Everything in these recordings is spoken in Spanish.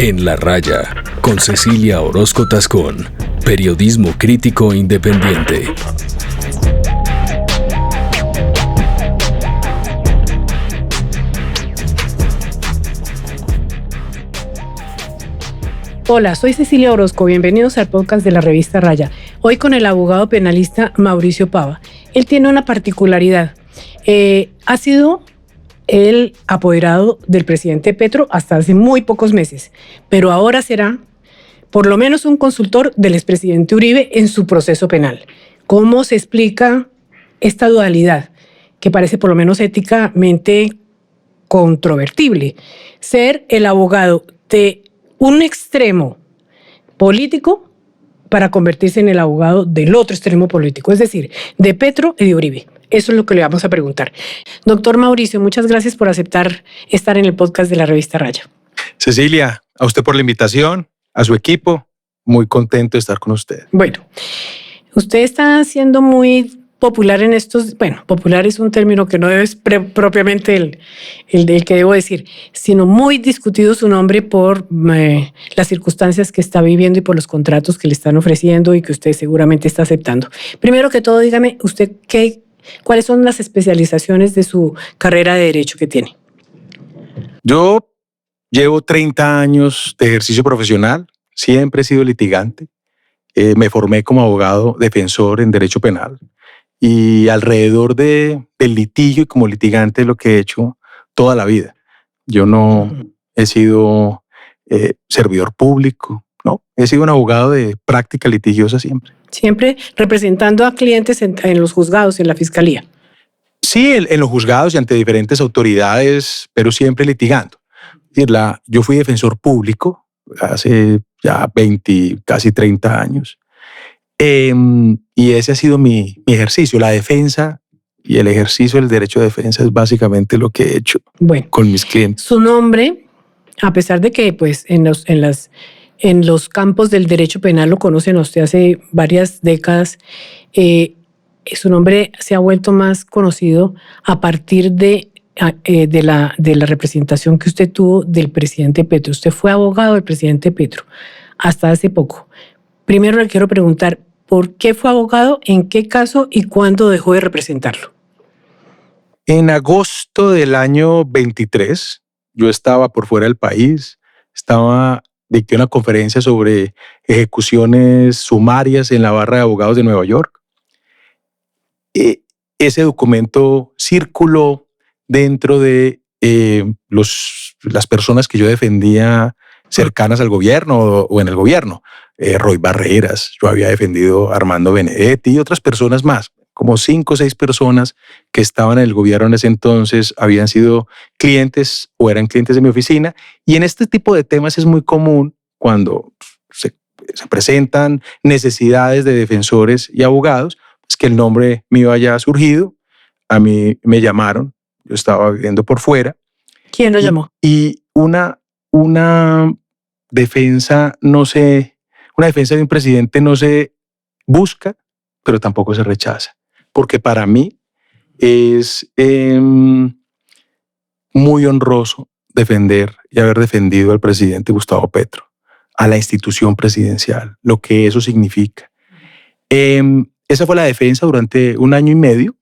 En la Raya, con Cecilia Orozco Tascón, periodismo crítico e independiente. Hola, soy Cecilia Orozco, bienvenidos al podcast de la revista Raya. Hoy con el abogado penalista Mauricio Pava. Él tiene una particularidad. Ha sido el apoderado del presidente Petro hasta hace muy pocos meses, pero ahora será por lo menos un consultor del expresidente Uribe en su proceso penal. ¿Cómo se explica esta dualidad que parece por lo menos éticamente controvertible? Ser el abogado de un extremo político para convertirse en el abogado del otro extremo político, es decir, de Petro y de Uribe. Eso es lo que le vamos a preguntar. Doctor Mauricio, muchas gracias por aceptar estar en el podcast de la revista Raya. Cecilia, a usted por la invitación, a su equipo, muy contento de estar con usted. Bueno, usted está siendo muy popular en estos, popular es un término que no es propiamente el que debo decir, sino muy discutido su nombre por las circunstancias que está viviendo y por los contratos que le están ofreciendo y que usted seguramente está aceptando. Primero que todo, dígame usted ¿cuáles son las especializaciones de su carrera de Derecho que tiene? Yo llevo 30 años de ejercicio profesional, siempre he sido litigante. Me formé como abogado defensor en Derecho Penal y alrededor del litigio y como litigante es lo que he hecho toda la vida. Yo no he sido servidor público, no, he sido un abogado de práctica litigiosa siempre. Siempre representando a clientes en los juzgados, en la fiscalía. Sí, en los juzgados y ante diferentes autoridades, pero siempre litigando. Es decir, yo fui defensor público hace ya 20, casi 30 años. Y ese ha sido mi ejercicio. La defensa y el ejercicio del derecho de defensa es básicamente lo que he hecho con mis clientes. Su nombre, a pesar de que pues, en los campos del derecho penal lo conocen a usted hace varias décadas, su nombre se ha vuelto más conocido a partir de la representación que usted tuvo del presidente Petro. Usted fue abogado del presidente Petro hasta hace poco. Primero le quiero preguntar, ¿por qué fue abogado? ¿En qué caso? ¿Y cuándo dejó de representarlo? En agosto del año 23, yo estaba por fuera del país, dicté una conferencia sobre ejecuciones sumarias en la barra de abogados de Nueva York. Ese documento circuló dentro de las personas que yo defendía cercanas al gobierno o en el gobierno. Roy Barreras, yo había defendido a Armando Benedetti y otras personas más, como 5 o 6 personas que estaban en el gobierno en ese entonces, habían sido clientes o eran clientes de mi oficina. Y en este tipo de temas es muy común cuando se presentan necesidades de defensores y abogados, pues que el nombre mío haya surgido. A mí me llamaron, yo estaba viviendo por fuera. ¿Quién lo llamó? Y una defensa una defensa de un presidente no se busca, pero tampoco se rechaza. Porque para mí es muy honroso defender y haber defendido al presidente Gustavo Petro, a la institución presidencial, lo que eso significa. Esa fue la defensa durante 1 año y medio.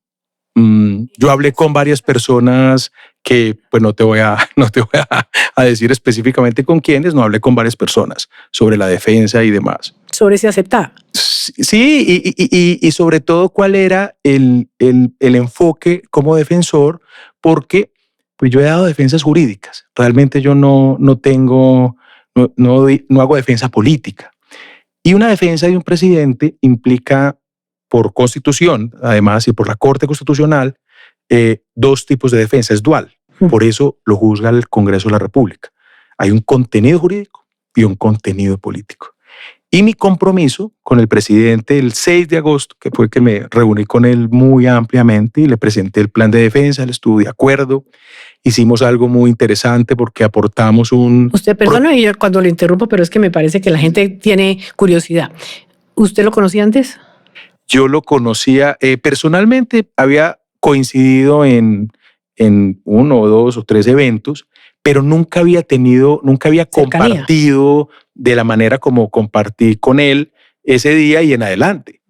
Yo hablé con varias personas que pues no te voy a decir específicamente con quiénes, no hablé con varias personas sobre la defensa y demás. ¿Sobre si aceptaba? Sí, y sobre todo cuál era el enfoque como defensor, porque pues yo he dado defensas jurídicas. Realmente yo no hago defensa política. Y una defensa de un presidente implica, por Constitución, además, y por la Corte Constitucional, 2 tipos de defensa, es dual. Por eso lo juzga el Congreso de la República. Hay un contenido jurídico y un contenido político. Y mi compromiso con el presidente el 6 de agosto, que fue que me reuní con él muy ampliamente y le presenté el plan de defensa, él estuvo de acuerdo. Hicimos algo muy interesante porque aportamos Usted, perdone yo cuando lo interrumpo, pero es que me parece que la gente tiene curiosidad. ¿Usted lo conocía antes? Yo lo conocía personalmente, había coincidido en 1 o 2 o 3 eventos, pero nunca había Cercanía. compartido de la manera como compartí con él ese día y en adelante.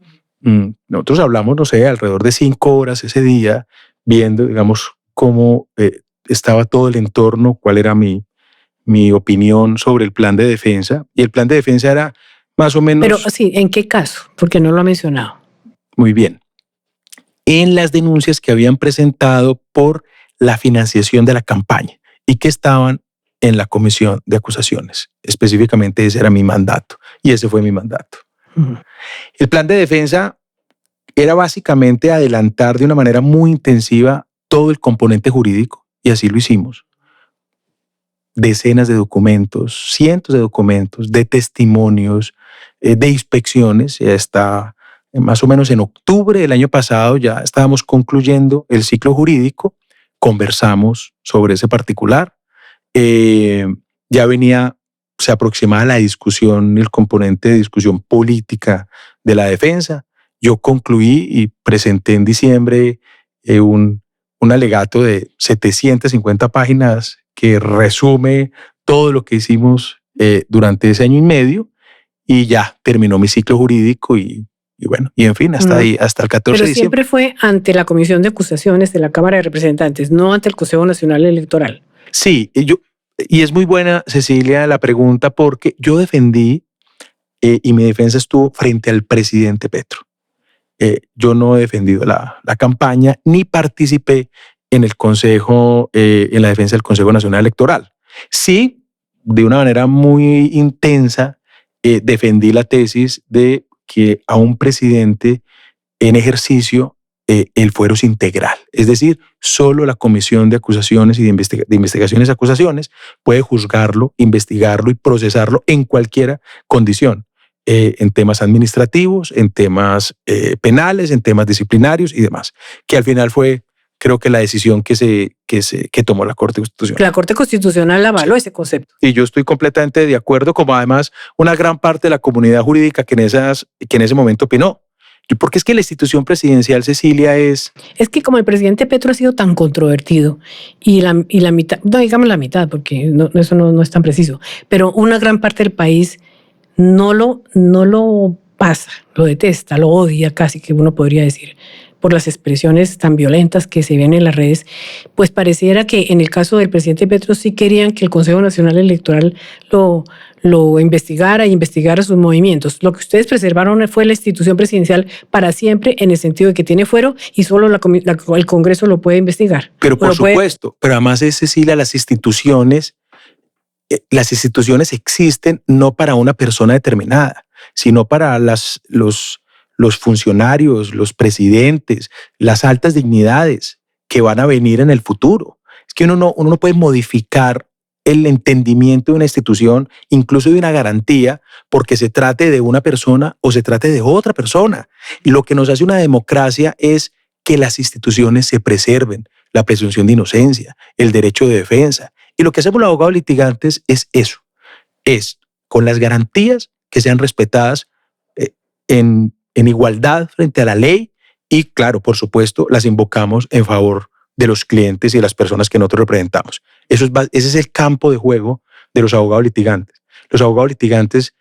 Nosotros hablamos, no sé, alrededor de 5 horas ese día, viendo, digamos, cómo estaba todo el entorno, cuál era mi opinión sobre el plan de defensa. Y el plan de defensa era más o menos... Pero sí, ¿en qué caso? Porque no lo ha mencionado. Muy bien. En las denuncias que habían presentado por la financiación de la campaña y que estaban en la comisión de acusaciones. Específicamente ese era mi mandato y ese fue mi mandato. El plan de defensa era básicamente adelantar de una manera muy intensiva todo el componente jurídico y así lo hicimos. Decenas de documentos, cientos de documentos, de testimonios, de inspecciones. Hasta más o menos en octubre del año pasado ya estábamos concluyendo el ciclo jurídico. Conversamos sobre ese particular. Ya se aproximaba la discusión, el componente de discusión política de la defensa. Yo concluí y presenté en diciembre un alegato de 750 páginas que resume todo lo que hicimos durante ese año y medio y ya terminó mi ciclo jurídico y bueno, y en fin, hasta ahí, hasta el 14 de diciembre. Pero siempre fue ante la Comisión de Acusaciones de la Cámara de Representantes, no ante el Consejo Nacional Electoral. Sí, y es muy buena, Cecilia, la pregunta porque yo defendí y mi defensa estuvo frente al presidente Petro. Yo no he defendido la campaña ni participé en el Consejo, en la defensa del Consejo Nacional Electoral. Sí, de una manera muy intensa, defendí la tesis de que a un presidente en ejercicio el fuero es integral. Es decir, solo la Comisión de Acusaciones y de Investigaciones y Acusaciones puede juzgarlo, investigarlo y procesarlo en cualquier condición. En temas administrativos, en temas penales, en temas disciplinarios y demás. Que al final fue, creo que la decisión que tomó la Corte Constitucional. La Corte Constitucional avaló ese concepto. Y yo estoy completamente de acuerdo, como además una gran parte de la comunidad jurídica que en ese momento opinó. Porque es que la institución presidencial, Cecilia, es... Es que como el presidente Petro ha sido tan controvertido y la mitad, no digamos la mitad, porque eso no es tan preciso, pero una gran parte del país no lo pasa, lo detesta, lo odia casi, que uno podría decir, por las expresiones tan violentas que se ven en las redes, pues pareciera que en el caso del presidente Petro sí querían que el Consejo Nacional Electoral lo investigara sus movimientos. Lo que ustedes preservaron fue la institución presidencial para siempre, en el sentido de que tiene fuero y solo el Congreso lo puede investigar. Pero por supuesto, pero además es, Cecilia, las instituciones existen no para una persona determinada, sino para los funcionarios, los presidentes, las altas dignidades que van a venir en el futuro. Es que uno no puede modificar el entendimiento de una institución, incluso de una garantía, porque se trate de una persona o se trate de otra persona. Y lo que nos hace una democracia es que las instituciones se preserven, la presunción de inocencia, el derecho de defensa. Y lo que hacemos los abogados litigantes es eso, es con las garantías que sean respetadas en igualdad frente a la ley y, claro, por supuesto, las invocamos en favor de los clientes y de las personas que nosotros representamos. Ese es el campo de juego de los abogados litigantes. Los abogados litigantes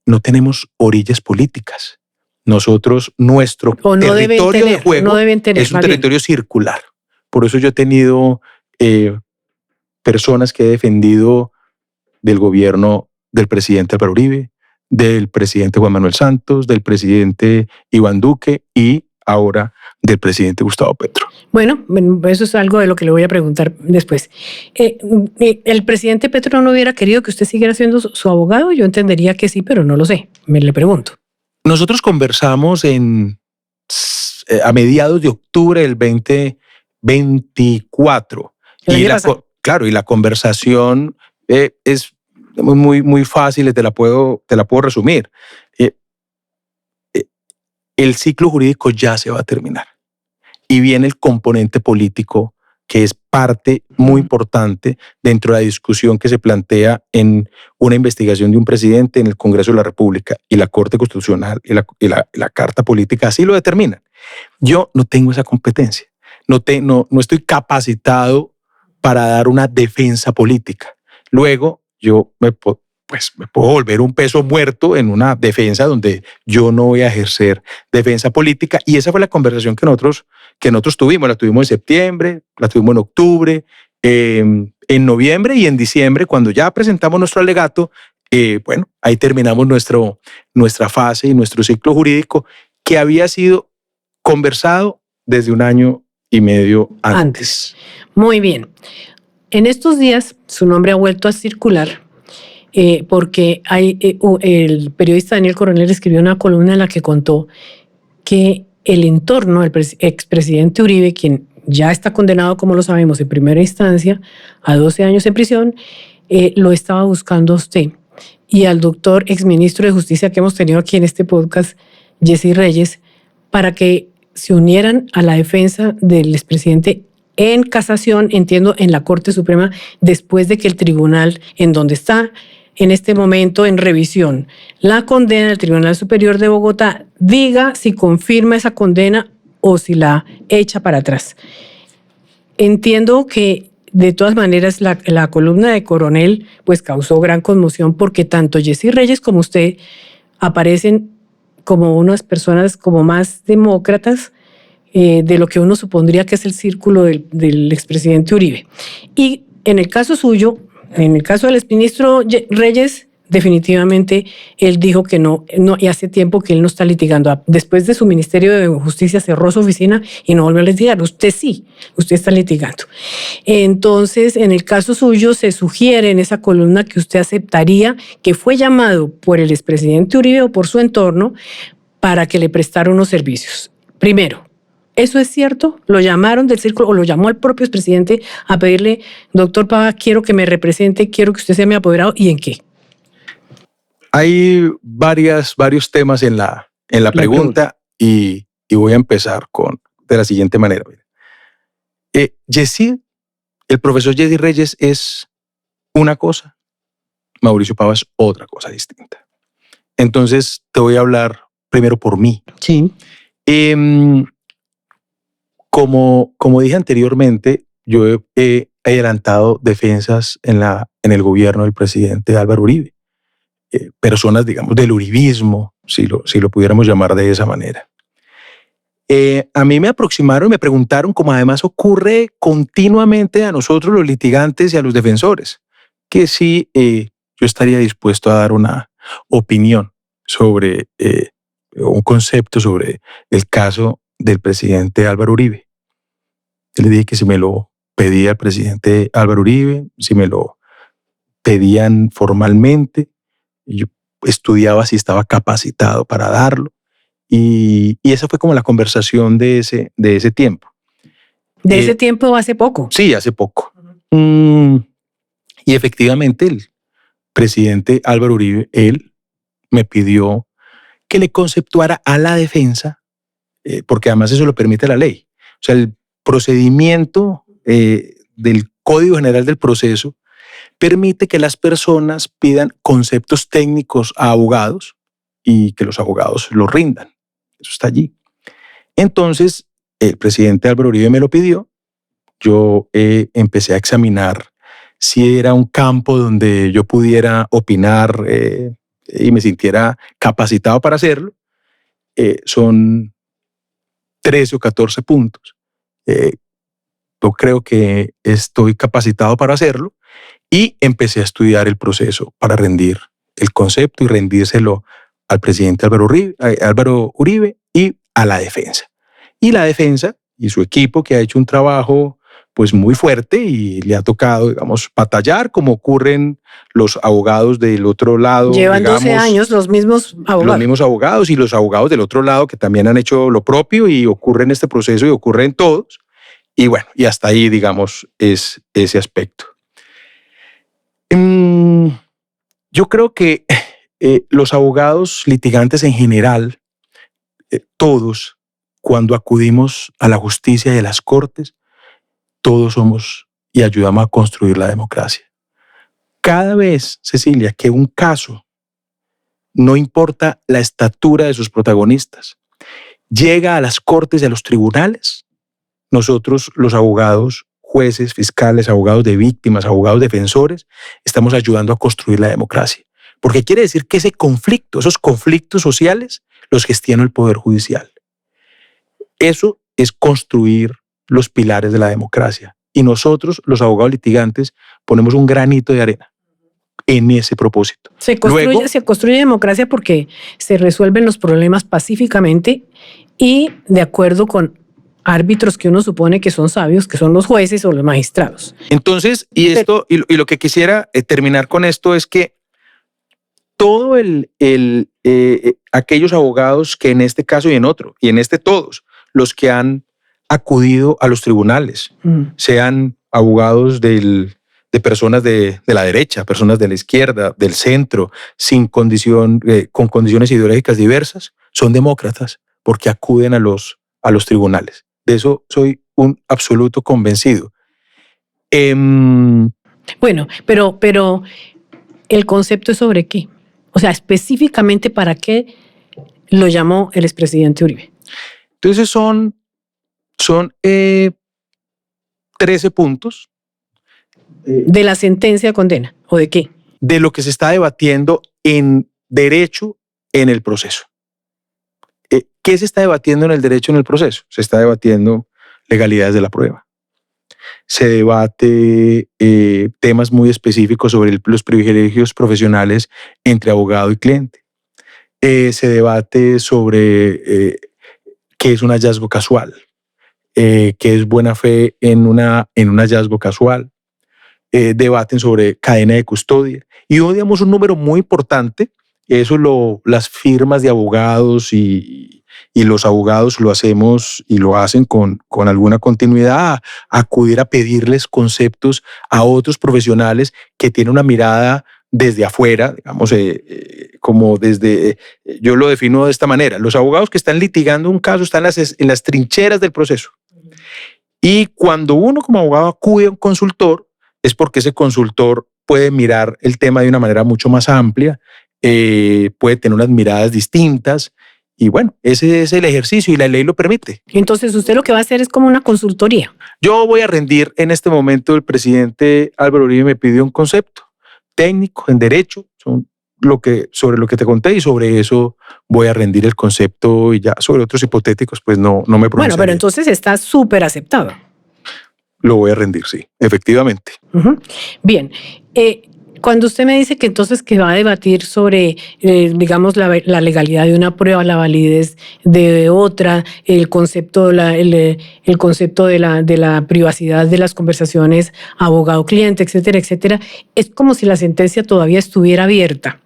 no tenemos orillas políticas. Nosotros, nuestro territorio de juego es un territorio circular. Por eso yo he tenido personas que he defendido del gobierno del presidente Álvaro Uribe, del presidente Juan Manuel Santos, del presidente Iván Duque y ahora del presidente Gustavo Petro. Bueno, eso es algo de lo que le voy a preguntar después. ¿El presidente Petro no hubiera querido que usted siguiera siendo su abogado? Yo entendería que sí, pero no lo sé. Le pregunto. Nosotros conversamos a mediados de octubre del 2024. Y la conversación es muy, muy fácil, te la puedo resumir. El ciclo jurídico ya se va a terminar y viene el componente político que es parte muy importante dentro de la discusión que se plantea en una investigación de un presidente en el Congreso de la República y la Corte Constitucional y la Carta Política así lo determinan. Yo no tengo esa competencia, no estoy capacitado para dar una defensa política. Luego yo me puedo volver un peso muerto en una defensa donde yo no voy a ejercer defensa política. Y esa fue la conversación que nosotros tuvimos. La tuvimos en septiembre, la tuvimos en octubre, en noviembre y en diciembre, cuando ya presentamos nuestro alegato. Ahí terminamos nuestra fase y nuestro ciclo jurídico, que había sido conversado desde 1 año y medio antes. Muy bien. En estos días su nombre ha vuelto a circular porque el periodista Daniel Coronel escribió una columna en la que contó que el entorno del expresidente Uribe, quien ya está condenado, como lo sabemos, en primera instancia a 12 años en prisión, lo estaba buscando a usted y al doctor exministro de Justicia que hemos tenido aquí en este podcast, Jessy Reyes, para que se unieran a la defensa del expresidente en casación, entiendo, en la Corte Suprema, después de que el tribunal, en donde está en este momento en revisión la condena del Tribunal Superior de Bogotá, diga si confirma esa condena o si la echa para atrás. Entiendo que de todas maneras la columna de Coronel pues causó gran conmoción, porque tanto Jessy Reyes como usted aparecen como unas personas como más demócratas de lo que uno supondría que es el círculo del expresidente Uribe. Y en el caso suyo, en el caso del exministro Reyes, definitivamente él dijo que no, y hace tiempo que él no está litigando. Después de su Ministerio de Justicia cerró su oficina y no volvió a litigar. Usted sí, usted está litigando. Entonces, en el caso suyo se sugiere en esa columna que usted aceptaría que fue llamado por el expresidente Uribe o por su entorno para que le prestara unos servicios. Primero, ¿eso es cierto? ¿Lo llamaron del círculo o lo llamó el propio expresidente a pedirle, doctor Pava, quiero que me represente, quiero que usted sea mi apoderado? ¿Y en qué? Hay varios temas en la pregunta y voy a empezar de la siguiente manera. El profesor Jessy Reyes es una cosa, Mauricio Pava es otra cosa distinta. Entonces te voy a hablar primero por mí. Sí. Como dije anteriormente, yo he adelantado defensas en el gobierno del presidente Álvaro Uribe. Personas, digamos, del uribismo, si lo pudiéramos llamar de esa manera. A mí me aproximaron y me preguntaron, como además ocurre continuamente a nosotros los litigantes y a los defensores, que si yo estaría dispuesto a dar una opinión sobre un concepto sobre el caso del presidente Álvaro Uribe. Yo le dije que si me lo pedía el presidente Álvaro Uribe, si me lo pedían formalmente, yo estudiaba si estaba capacitado para darlo. Y esa fue como la conversación de ese tiempo. ¿De ese tiempo hace poco? Sí, hace poco. Y efectivamente el presidente Álvaro Uribe, él me pidió que le conceptuara a la defensa, porque además eso lo permite la ley. O sea, el procedimiento del Código General del Proceso permite que las personas pidan conceptos técnicos a abogados y que los abogados los rindan. Eso está allí. Entonces, el presidente Álvaro Uribe me lo pidió. Yo empecé a examinar si era un campo donde yo pudiera opinar y me sintiera capacitado para hacerlo. Son 13 o 14 puntos. Yo creo que estoy capacitado para hacerlo y empecé a estudiar el proceso para rendir el concepto y rendírselo al presidente Álvaro Uribe y a la defensa. Y la defensa y su equipo, que ha hecho un trabajo pues muy fuerte y le ha tocado, digamos, batallar, como ocurren los abogados del otro lado. Llevan, digamos, 12 años los mismos abogados. Los mismos abogados y los abogados del otro lado que también han hecho lo propio y ocurre en este proceso y ocurre en todos. Y bueno, y hasta ahí, digamos, es ese aspecto. Yo creo que los abogados litigantes en general, todos, cuando acudimos a la justicia y a las cortes, todos somos y ayudamos a construir la democracia. Cada vez, Cecilia, que un caso, no importa la estatura de sus protagonistas, llega a las cortes y a los tribunales, nosotros, los abogados jueces, fiscales, abogados de víctimas, abogados defensores, estamos ayudando a construir la democracia. Porque quiere decir que esos conflictos sociales, los gestiona el Poder Judicial. Eso es construir los pilares de la democracia. Y nosotros, los abogados litigantes, ponemos un granito de arena en ese propósito. Se construye democracia porque se resuelven los problemas pacíficamente y de acuerdo con árbitros que uno supone que son sabios, que son los jueces o los magistrados. Entonces, y lo que quisiera terminar con esto es que todo aquellos abogados que en este caso y en otro, y en este todos, los que han acudido a los tribunales, sean abogados de personas de la derecha, personas de la izquierda, del centro, con condiciones ideológicas diversas, son demócratas porque acuden a los tribunales. De eso soy un absoluto convencido. Bueno, pero el concepto es sobre qué. O sea, específicamente para qué lo llamó el expresidente Uribe. Entonces son 13 puntos. ¿De la sentencia de condena o de qué? De lo que se está debatiendo en derecho en el proceso. ¿Qué se está debatiendo en el derecho en el proceso? Se está debatiendo legalidades de la prueba. Se debate temas muy específicos sobre los privilegios profesionales entre abogado y cliente. Se debate sobre qué es un hallazgo casual, qué es buena fe en un hallazgo casual. Debaten sobre cadena de custodia. Y hoy, digamos, un número muy importante, las firmas de abogados y los abogados lo hacemos y lo hacen con alguna continuidad, a acudir a pedirles conceptos a otros profesionales que tienen una mirada desde afuera, digamos, yo lo defino de esta manera: los abogados que están litigando un caso están en las trincheras del proceso. Y cuando uno como abogado acude a un consultor, es porque ese consultor puede mirar el tema de una manera mucho más amplia, puede tener unas miradas distintas, y bueno, ese es el ejercicio y la ley lo permite. Entonces usted lo que va a hacer es como una consultoría. Yo voy a rendir en este momento. El presidente Álvaro Uribe me pidió un concepto técnico en derecho, sobre lo que te conté, y sobre eso voy a rendir el concepto, y ya sobre otros hipotéticos pues no me pronunciaré. Bueno, pero entonces está súper aceptado. Lo voy a rendir, sí, efectivamente. Bien, cuando usted me dice que entonces que va a debatir sobre, digamos, la legalidad de una prueba, la validez de otra, el concepto de la privacidad de las conversaciones abogado-cliente, etcétera, etcétera, es como si la sentencia todavía estuviera abierta.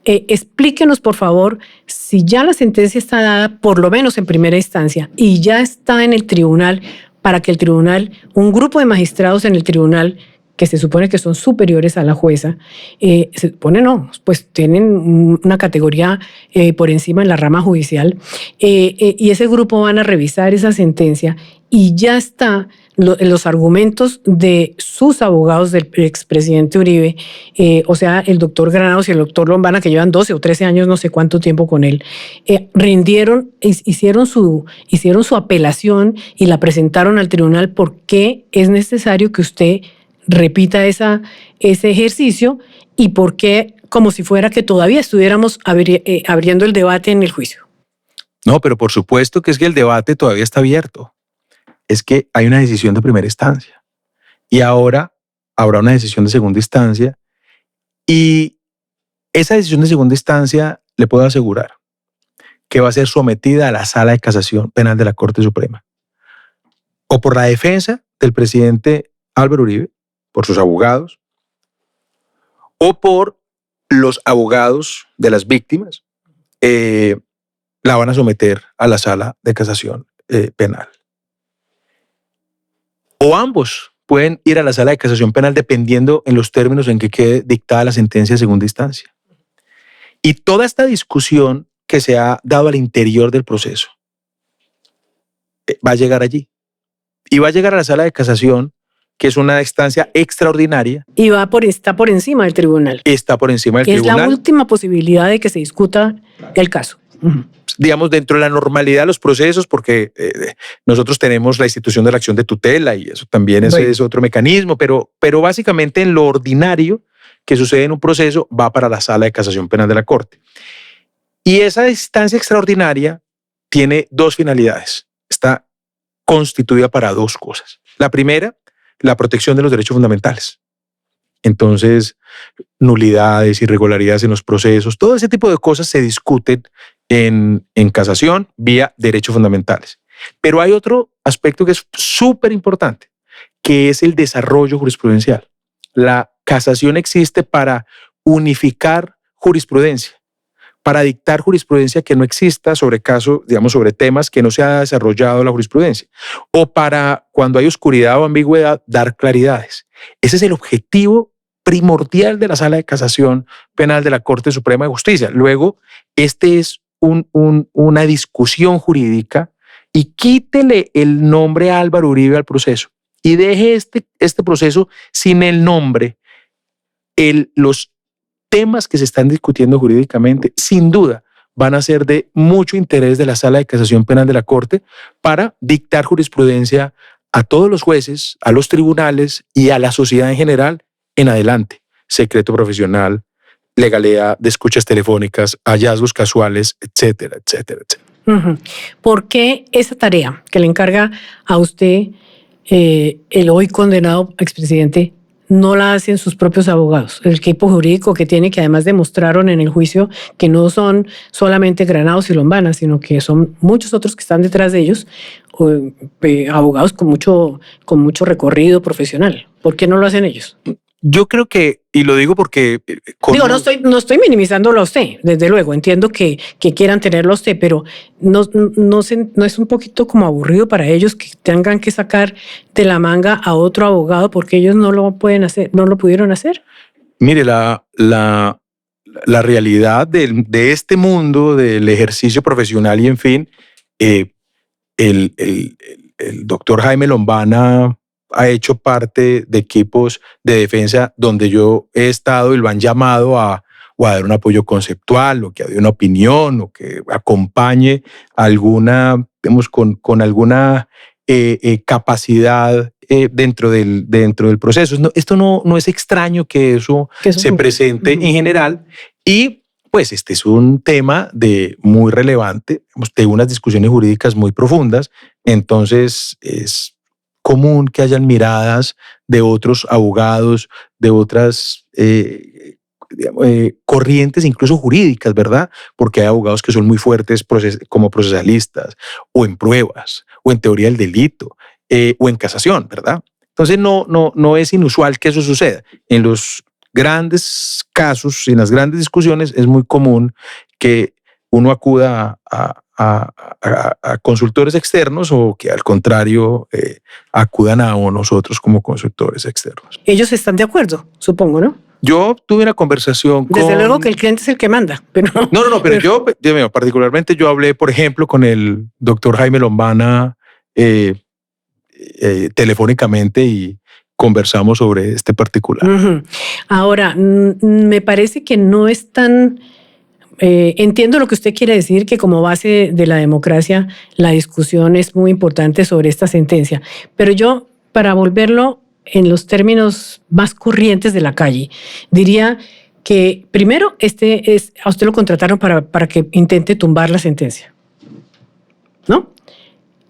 Explíquenos, por favor, si ya la sentencia está dada, por lo menos en primera instancia, y ya está en el tribunal, para que el tribunal, un grupo de magistrados en el tribunal, que se supone que son superiores a la jueza, se supone no, pues tienen una categoría por encima en la rama judicial, y ese grupo van a revisar esa sentencia y ya está los argumentos de sus abogados del expresidente Uribe, o sea, el doctor Granados y el doctor Lombana, que llevan 12 o 13 años, no sé cuánto tiempo con él, hicieron su apelación y la presentaron al tribunal porque es necesario que usted repita ese ejercicio, y porque como si fuera que todavía estuviéramos abriendo el debate en el juicio. No, pero por supuesto que es que el debate todavía está abierto. Es que hay una decisión de primera instancia y ahora habrá una decisión de segunda instancia, y esa decisión de segunda instancia le puedo asegurar que va a ser sometida a la Sala de Casación Penal de la Corte Suprema, o por la defensa del presidente Álvaro Uribe, por sus abogados, o por los abogados de las víctimas, la van a someter a la Sala de Casación Penal. O ambos pueden ir a la Sala de Casación Penal dependiendo en los términos en que quede dictada la sentencia de segunda instancia. Y toda esta discusión que se ha dado al interior del proceso va a llegar allí. Y va a llegar a la Sala de Casación, que es una instancia extraordinaria. Y está por encima del tribunal. Está por encima del tribunal. Es la tribunal. última posibilidad de que se discuta el caso. digamos, dentro de la normalidad de los procesos, porque nosotros tenemos la institución de la acción de tutela y eso también es otro mecanismo, pero básicamente en lo ordinario que sucede en un proceso va para la Sala de Casación Penal de la Corte. Y esa instancia extraordinaria tiene dos finalidades. Está constituida para dos cosas. La primera, la protección de los derechos fundamentales. Entonces, nulidades, irregularidades en los procesos, todo ese tipo de cosas se discuten en casación vía derechos fundamentales. Pero hay otro aspecto que es súper importante, que es el desarrollo jurisprudencial. La casación existe para unificar jurisprudencia, para dictar jurisprudencia que no exista sobre casos, digamos, sobre temas que no se ha desarrollado la jurisprudencia, o para, cuando hay oscuridad o ambigüedad, dar claridades. Ese es el objetivo primordial de la Sala de Casación Penal de la Corte Suprema de Justicia. Luego, este es una discusión jurídica y quítele el nombre a Álvaro Uribe al proceso y deje este proceso sin el nombre. Los temas que se están discutiendo jurídicamente, sin duda, van a ser de mucho interés de la Sala de Casación Penal de la Corte para dictar jurisprudencia a todos los jueces, a los tribunales y a la sociedad en general en adelante. Secreto profesional, legalidad de escuchas telefónicas, hallazgos casuales, etcétera, etcétera, etcétera. ¿Por qué esa tarea que le encarga a usted el hoy condenado expresidente no la hacen sus propios abogados? El equipo jurídico que tiene, que además demostraron en el juicio que no son solamente Granados y Lombana, sino que son muchos otros que están detrás de ellos, abogados con mucho recorrido profesional. ¿Por qué no lo hacen ellos? Yo creo que, y lo digo porque... no estoy minimizándolo a usted, desde luego. Entiendo que quieran tenerlo a usted, pero no es un poquito como aburrido para ellos que tengan que sacar de la manga a otro abogado porque ellos no lo pueden hacer, no lo pudieron hacer. Mire, la realidad de este mundo, del ejercicio profesional y en fin, el doctor Jaime Lombana ha hecho parte de equipos de defensa donde yo he estado y lo han llamado a dar un apoyo conceptual, o que dé una opinión, o que acompañe alguna, digamos, con alguna capacidad dentro del proceso. Esto no es extraño que eso se presente en general, y pues este es un tema muy relevante, de unas discusiones jurídicas muy profundas. Entonces es común que hayan miradas de otros abogados, de otras corrientes incluso jurídicas, ¿verdad? Porque hay abogados que son muy fuertes como procesalistas, o en pruebas, o en teoría del delito, o en casación, ¿verdad? Entonces no es inusual que eso suceda. En los grandes casos, en las grandes discusiones, es muy común que uno acuda a consultores externos, o que al contrario acudan a nosotros como consultores externos. Ellos están de acuerdo, supongo, ¿no? Yo tuve una conversación con... Desde luego que el cliente es el que manda, pero... pero yo particularmente yo hablé, por ejemplo, con el doctor Jaime Lombana telefónicamente, y conversamos sobre este particular. Ahora, me parece que no es tan... entiendo lo que usted quiere decir, que como base de la democracia la discusión es muy importante sobre esta sentencia, pero yo, para volverlo en los términos más corrientes de la calle, diría que primero a usted lo contrataron para que intente tumbar la sentencia, ¿no?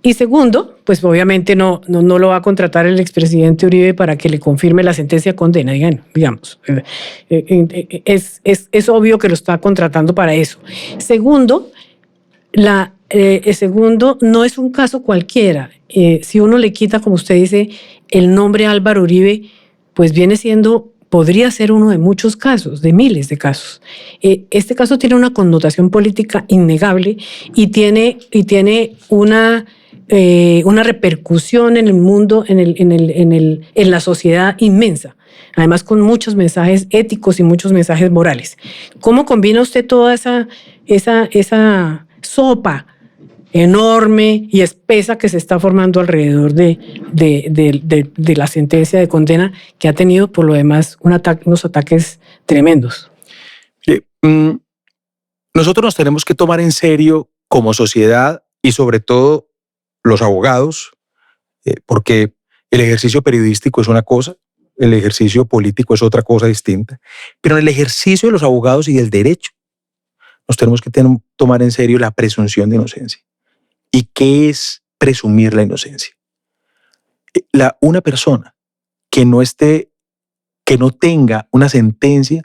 Y segundo, pues obviamente no lo va a contratar el expresidente Uribe para que le confirme la sentencia de condena, digamos. Es obvio que lo está contratando para eso. Segundo, no es un caso cualquiera. Si uno le quita, como usted dice, el nombre Álvaro Uribe, pues podría ser uno de muchos casos, de miles de casos. Este caso tiene una connotación política innegable y tiene una repercusión en el mundo, en la sociedad inmensa, además con muchos mensajes éticos y muchos mensajes morales. ¿Cómo combina usted toda esa sopa enorme y espesa que se está formando alrededor de la sentencia de condena, que ha tenido por lo demás unos ataques tremendos? No nosotros nos tenemos que tomar en serio como sociedad y sobre todo los abogados, porque el ejercicio periodístico es una cosa, el ejercicio político es otra cosa distinta, pero en el ejercicio de los abogados y del derecho nos tenemos que tomar en serio la presunción de inocencia. ¿Y qué es presumir la inocencia? Una persona que no tenga una sentencia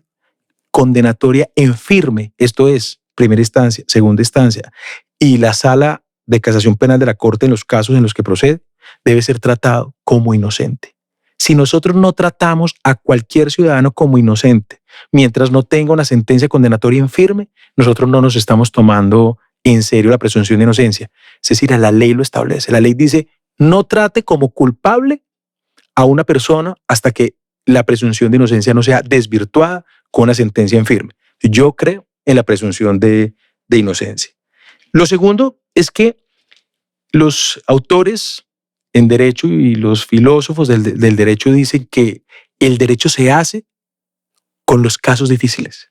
condenatoria en firme, esto es, primera instancia, segunda instancia, y la sala de casación penal de la Corte en los casos en los que procede, debe ser tratado como inocente. Si nosotros no tratamos a cualquier ciudadano como inocente, mientras no tenga una sentencia condenatoria en firme, nosotros no nos estamos tomando en serio la presunción de inocencia. Es decir, la ley lo establece. La ley dice, no trate como culpable a una persona hasta que la presunción de inocencia no sea desvirtuada con una sentencia en firme. Yo creo en la presunción de inocencia. Lo segundo es que los autores en derecho y los filósofos del derecho dicen que el derecho se hace con los casos difíciles.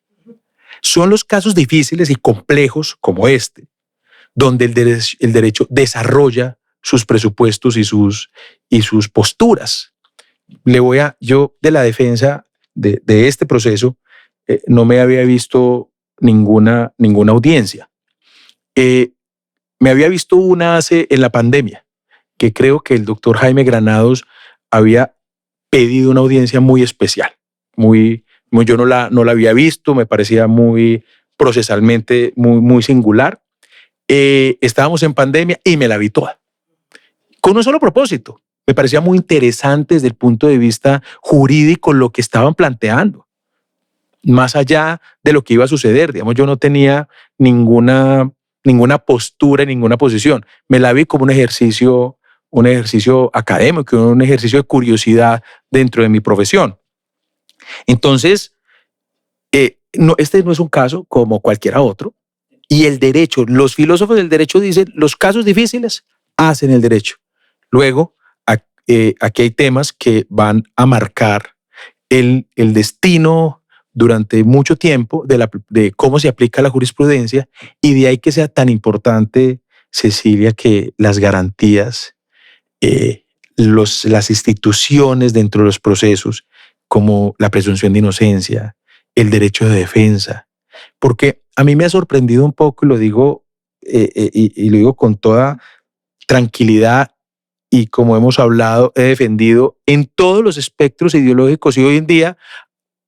Son los casos difíciles y complejos como este, donde el derecho desarrolla sus presupuestos y sus posturas. Yo de la defensa de este proceso no me había visto ninguna audiencia. Me había visto una en la pandemia, que creo que el doctor Jaime Granados había pedido una audiencia muy especial. Yo no la había visto, me parecía muy procesalmente muy singular. Estábamos en pandemia y me la vi toda. Con un solo propósito. Me parecía muy interesante desde el punto de vista jurídico lo que estaban planteando. Más allá de lo que iba a suceder, digamos, yo no tenía ninguna postura, ninguna posición. Me la vi como un ejercicio académico, un ejercicio de curiosidad dentro de mi profesión. Entonces, este no es un caso como cualquiera otro. Y el derecho, los filósofos del derecho dicen, los casos difíciles hacen el derecho. Luego, aquí hay temas que van a marcar el destino durante mucho tiempo de cómo se aplica la jurisprudencia, y de ahí que sea tan importante, Cecilia, que las garantías, las instituciones dentro de los procesos, como la presunción de inocencia, el derecho de defensa, porque a mí me ha sorprendido un poco, y lo digo, y lo digo con toda tranquilidad, y como hemos hablado, he defendido en todos los espectros ideológicos, y hoy en día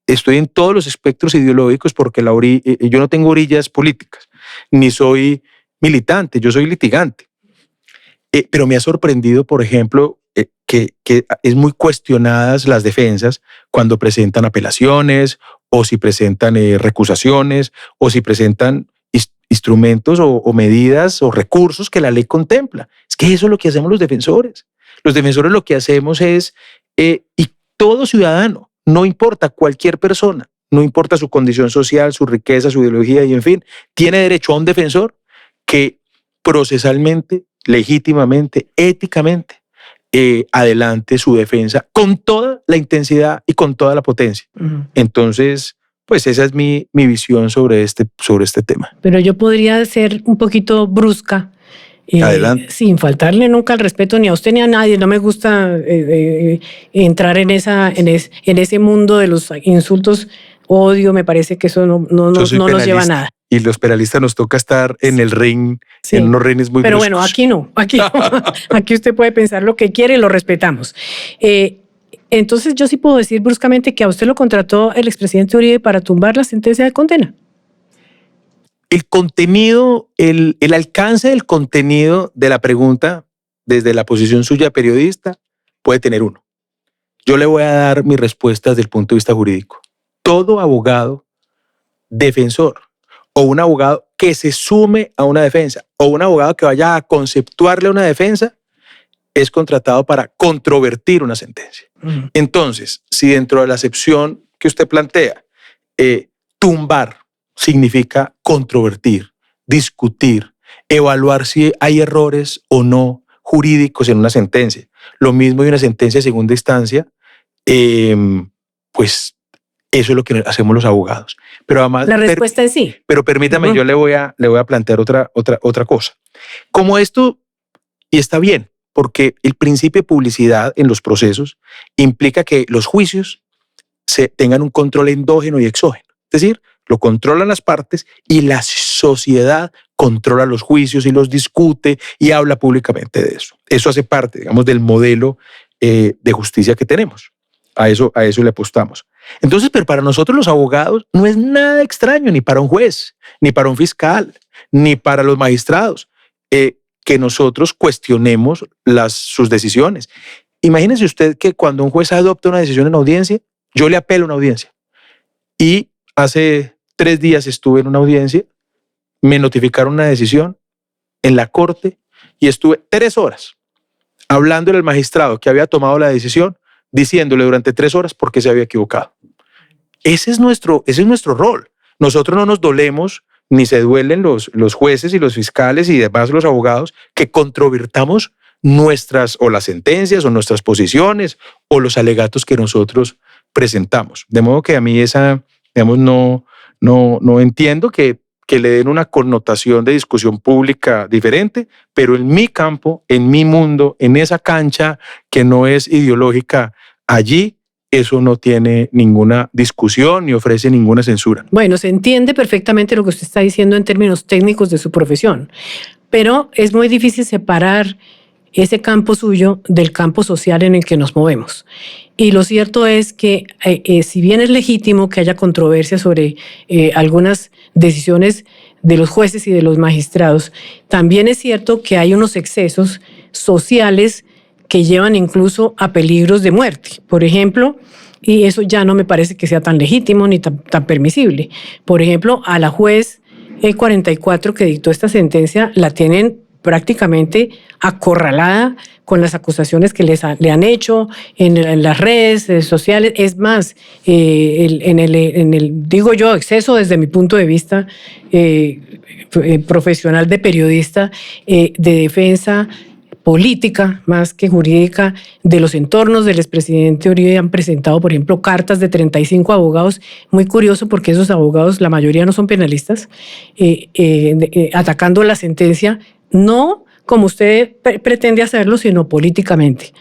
estoy en todos los espectros ideológicos porque yo no tengo orillas políticas, ni soy militante, yo soy litigante. Pero me ha sorprendido, por ejemplo, que es muy cuestionadas las defensas cuando presentan apelaciones, o si presentan recusaciones, o si presentan instrumentos o medidas o recursos que la ley contempla. Es que eso es lo que hacemos los defensores. Los defensores lo que hacemos es, y todo ciudadano, no importa cualquier persona, no importa su condición social, su riqueza, su ideología, y en fin, tiene derecho a un defensor que procesalmente, legítimamente, éticamente, adelante su defensa con toda la intensidad y con toda la potencia. Uh-huh. Entonces, pues esa es mi visión sobre este tema. Pero yo podría ser un poquito brusca, adelante. Sin faltarle nunca al respeto ni a usted ni a nadie. No me gusta entrar en ese mundo de los insultos, odio. Me parece que eso no nos lleva a nada. Y los penalistas nos toca estar en el ring, sí, en unos rines muy Pero bruscos. Bueno, aquí no. Aquí usted puede pensar lo que quiere y lo respetamos. Entonces yo sí puedo decir bruscamente que a usted lo contrató el expresidente Uribe para tumbar la sentencia de condena. El contenido, el alcance del contenido de la pregunta desde la posición suya periodista puede tener uno. Yo le voy a dar mi respuesta desde el punto de vista jurídico. Todo abogado defensor, o un abogado que se sume a una defensa, o un abogado que vaya a conceptuarle una defensa, es contratado para controvertir una sentencia. Uh-huh. Entonces, si dentro de la acepción que usted plantea, tumbar significa controvertir, discutir, evaluar si hay errores o no jurídicos en una sentencia. Lo mismo de una sentencia de segunda instancia, pues Eso es lo que hacemos los abogados. Pero además, La respuesta es sí. Pero permítame, yo le voy a plantear otra cosa. Como esto, y está bien, porque el principio de publicidad en los procesos implica que los juicios tengan un control endógeno y exógeno. Es decir, lo controlan las partes y la sociedad controla los juicios y los discute y habla públicamente de eso. Eso hace parte, digamos, del modelo de justicia que tenemos. A eso le apostamos. Entonces, pero para nosotros los abogados no es nada extraño, ni para un juez, ni para un fiscal, ni para los magistrados, que nosotros cuestionemos sus decisiones. Imagínese usted que cuando un juez adopta una decisión en audiencia, yo le apelo a una audiencia. Y hace 3 días estuve en una audiencia, me notificaron una decisión en la corte y estuve 3 horas hablándole al magistrado que había tomado la decisión, diciéndole durante 3 horas por qué se había equivocado. Ese es nuestro rol. Nosotros no nos dolemos, ni se duelen los jueces y los fiscales y demás los abogados que controvertamos o las sentencias o nuestras posiciones o los alegatos que nosotros presentamos. De modo que a mí no entiendo que le den una connotación de discusión pública diferente, pero en mi campo, en mi mundo, en esa cancha que no es ideológica, allí eso no tiene ninguna discusión ni ofrece ninguna censura. Bueno, se entiende perfectamente lo que usted está diciendo en términos técnicos de su profesión, pero es muy difícil separar ese campo suyo del campo social en el que nos movemos. Y lo cierto es que si bien es legítimo que haya controversia sobre algunas decisiones de los jueces y de los magistrados, también es cierto que hay unos excesos sociales que llevan incluso a peligros de muerte, por ejemplo, y eso ya no me parece que sea tan legítimo ni tan permisible. Por ejemplo, a la juez 44 que dictó esta sentencia la tienen prácticamente acorralada con las acusaciones que le han hecho en las redes sociales. Es más, digo yo, exceso desde mi punto de vista profesional de periodista, de defensa política más que jurídica de los entornos del expresidente Uribe. Han presentado, por ejemplo, cartas de 35 abogados. Muy curioso porque esos abogados, la mayoría no son penalistas, atacando la sentencia, no como usted pretende hacerlo, sino políticamente,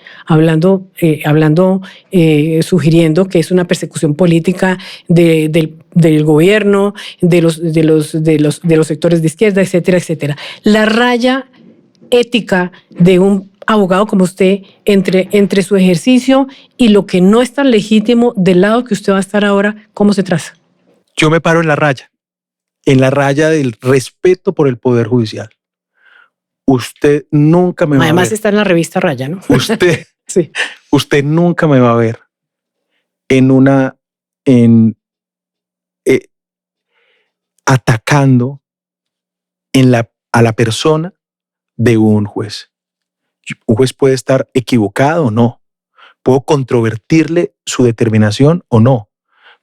sugiriendo que es una persecución política del gobierno, de los sectores de izquierda, etcétera, etcétera. La raya ética de un abogado como usted entre su ejercicio y lo que no es tan legítimo del lado que usted va a estar ahora, ¿cómo se traza? Yo me paro en la raya del respeto por el Poder Judicial. Usted nunca me va a ver. Además está en la revista Raya, ¿no? Sí. Usted nunca me va a ver atacando a la persona de un juez. Un juez puede estar equivocado o no. Puedo controvertirle su determinación o no,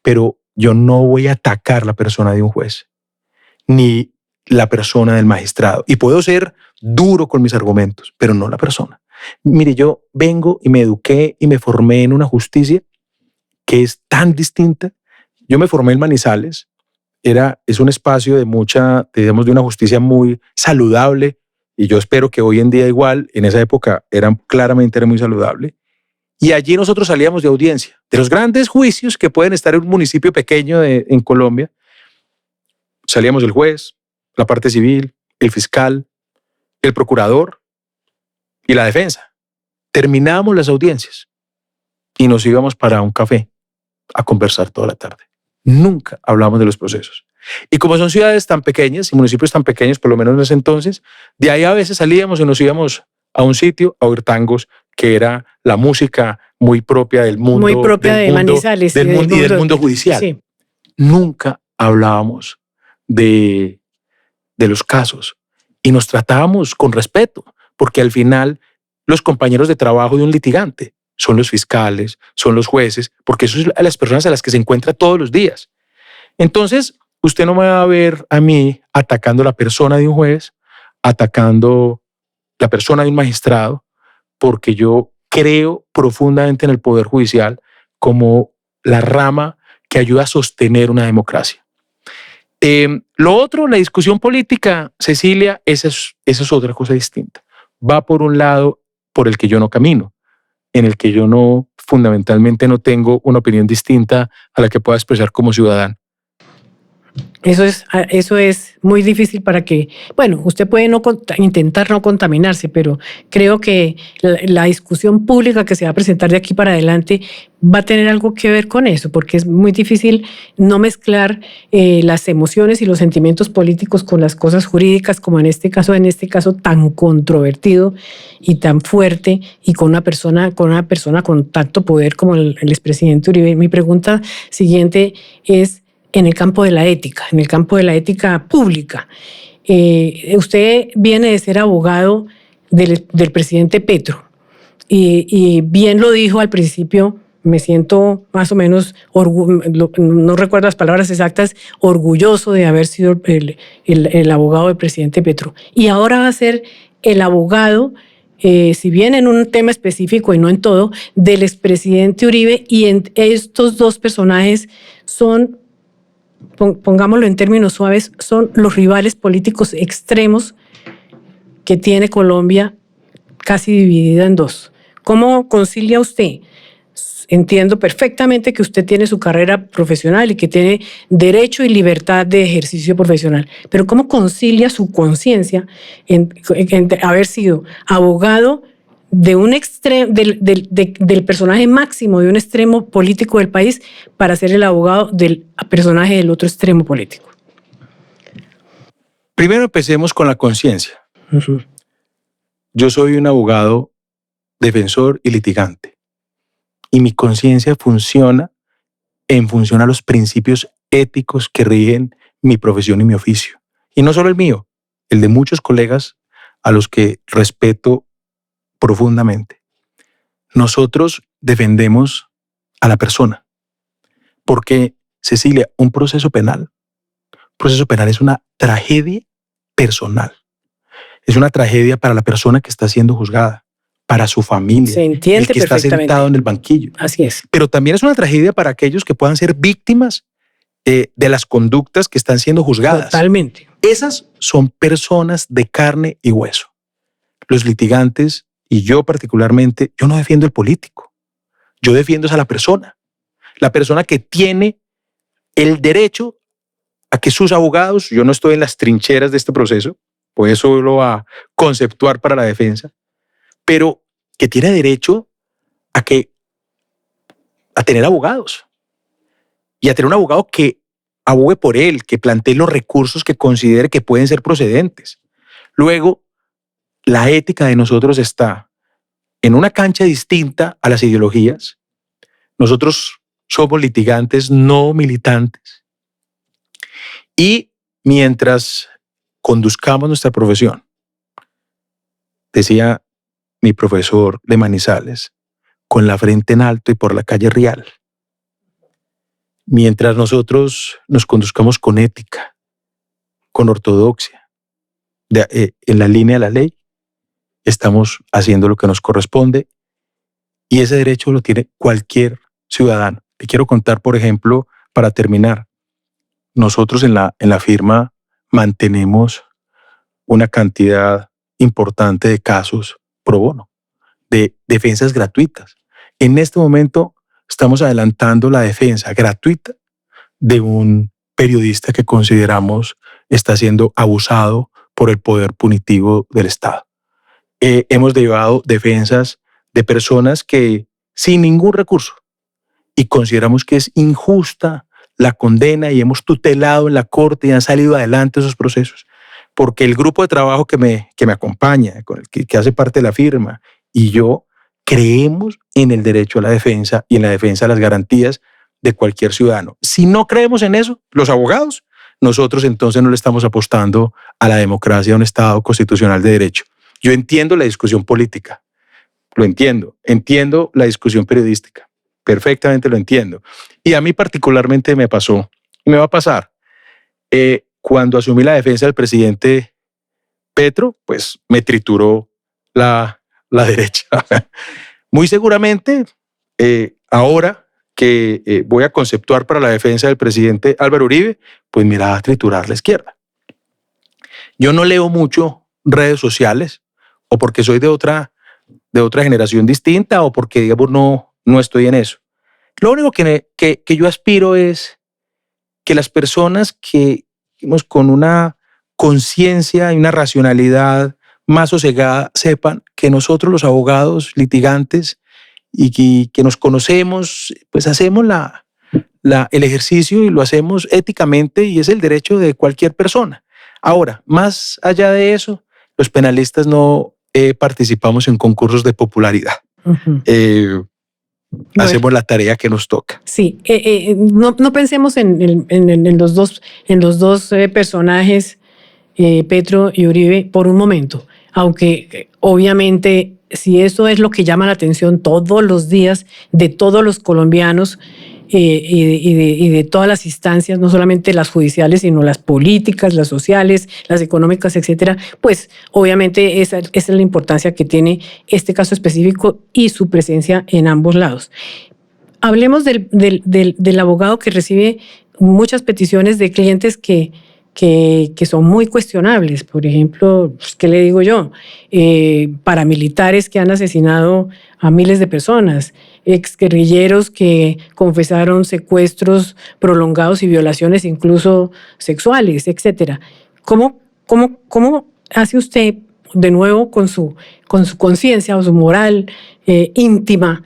pero yo no voy a atacar la persona de un juez, ni la persona del magistrado. Y puedo ser duro con mis argumentos, pero no la persona. Mire, yo vengo y me eduqué y me formé en una justicia que es tan distinta. Yo me formé en Manizales. Es un espacio de una justicia muy saludable, y yo espero que hoy en día igual, en esa época era muy saludable. Y allí nosotros salíamos de audiencia, de los grandes juicios que pueden estar en un municipio pequeño en Colombia. Salíamos el juez, la parte civil, el fiscal, el procurador y la defensa. Terminábamos las audiencias y nos íbamos para un café a conversar toda la tarde. Nunca hablamos de los procesos. Y como son ciudades tan pequeñas y municipios tan pequeños, por lo menos en ese entonces, de ahí a veces salíamos y nos íbamos a un sitio a oír tangos, que era la música muy propia del mundo. Muy propia de Manizales. Y del mundo judicial. Sí. Nunca hablábamos de los casos y nos tratábamos con respeto, porque al final los compañeros de trabajo de un litigante son los fiscales, son los jueces, porque eso es a las personas a las que se encuentra todos los días. Entonces, usted no me va a ver a mí atacando la persona de un juez, atacando la persona de un magistrado, porque yo creo profundamente en el Poder Judicial como la rama que ayuda a sostener una democracia. Lo otro, la discusión política, Cecilia, esa es otra cosa distinta. Va por un lado por el que yo no camino, en el que yo no, fundamentalmente no tengo una opinión distinta a la que pueda expresar como ciudadano. Eso es muy difícil para que, bueno, usted puede intentar no contaminarse, pero creo que la discusión pública que se va a presentar de aquí para adelante va a tener algo que ver con eso, porque es muy difícil no mezclar las emociones y los sentimientos políticos con las cosas jurídicas, como en este caso tan controvertido y tan fuerte, y con una persona con tanto poder como el expresidente Uribe. Mi pregunta siguiente es: en el campo de la ética pública. Usted viene de ser abogado del presidente Petro y bien lo dijo al principio, me siento más o menos, no recuerdo las palabras exactas, orgulloso de haber sido el abogado del presidente Petro. Y ahora va a ser el abogado, si bien en un tema específico y no en todo, del expresidente Uribe, y estos dos personajes son, pongámoslo en términos suaves, son los rivales políticos extremos que tiene Colombia, casi dividida en dos. ¿Cómo concilia usted? Entiendo perfectamente que usted tiene su carrera profesional y que tiene derecho y libertad de ejercicio profesional, pero ¿cómo concilia su conciencia en haber sido abogado de un extremo, del personaje máximo de un extremo político del país, para ser el abogado del personaje del otro extremo político? Primero empecemos con la conciencia. Uh-huh. Yo soy un abogado defensor y litigante, y mi conciencia funciona en función a los principios éticos que rigen mi profesión y mi oficio. Y no solo el mío, el de muchos colegas a los que respeto profundamente. Nosotros defendemos a la persona, porque, Cecilia, un proceso penal es una tragedia personal. Es una tragedia para la persona que está siendo juzgada, para su familia, se entiende, el que está sentado en el banquillo. Así es. Pero también es una tragedia para aquellos que puedan ser víctimas de las conductas que están siendo juzgadas. Totalmente. Esas son personas de carne y hueso. Los litigantes, y yo particularmente, yo no defiendo el político. Yo defiendo a la persona que tiene el derecho a que sus abogados, yo no estoy en las trincheras de este proceso, pues eso lo va a conceptuar para la defensa, pero que tiene derecho a tener abogados y a tener un abogado que abogue por él, que plantee los recursos que considere que pueden ser procedentes. Luego, la ética de nosotros está en una cancha distinta a las ideologías. Nosotros somos litigantes, no militantes. Y mientras conduzcamos nuestra profesión, decía mi profesor de Manizales, con la frente en alto y por la calle Rial. Mientras nosotros nos conduzcamos con ética, con ortodoxia, en la línea de la ley, estamos haciendo lo que nos corresponde, y ese derecho lo tiene cualquier ciudadano. Te quiero contar, por ejemplo, para terminar, nosotros en la firma mantenemos una cantidad importante de casos pro bono, de defensas gratuitas. En este momento estamos adelantando la defensa gratuita de un periodista que consideramos está siendo abusado por el poder punitivo del Estado. Hemos llevado defensas de personas que sin ningún recurso, y consideramos que es injusta la condena, y hemos tutelado en la corte y han salido adelante esos procesos, porque el grupo de trabajo que me acompaña, con el que hace parte de la firma, y yo creemos en el derecho a la defensa y en la defensa de las garantías de cualquier ciudadano. Si no creemos en eso, los abogados, nosotros entonces no le estamos apostando a la democracia, a un Estado constitucional de derecho. Yo entiendo la discusión política, lo entiendo la discusión periodística, perfectamente lo entiendo. Y a mí particularmente me pasó, y me va a pasar, cuando asumí la defensa del presidente Petro, pues me trituró la derecha. Muy seguramente, ahora que voy a conceptuar para la defensa del presidente Álvaro Uribe, pues me la va a triturar la izquierda. Yo no leo mucho redes sociales, o porque soy de otra generación distinta, o porque, digamos, no estoy en eso. Lo único que yo aspiro es que las personas que, digamos, con una conciencia y una racionalidad más sosegada sepan que nosotros los abogados litigantes y que nos conocemos, pues hacemos el ejercicio y lo hacemos éticamente y es el derecho de cualquier persona. Ahora, más allá de eso, los penalistas no participamos en concursos de popularidad. Uh-huh. Hacemos la tarea que nos toca. Sí, no pensemos en los dos personajes, Petro y Uribe, por un momento, aunque obviamente si eso es lo que llama la atención todos los días de todos los colombianos y de todas las instancias, no solamente las judiciales, sino las políticas, las sociales, las económicas, etcétera, pues obviamente esa es la importancia que tiene este caso específico y su presencia en ambos lados. Hablemos del abogado que recibe muchas peticiones de clientes que son muy cuestionables. Por ejemplo, ¿qué le digo yo? Paramilitares que han asesinado a miles de personas, exguerrilleros que confesaron secuestros prolongados y violaciones incluso sexuales, etcétera. ¿Cómo hace usted de nuevo con su conciencia o su moral íntima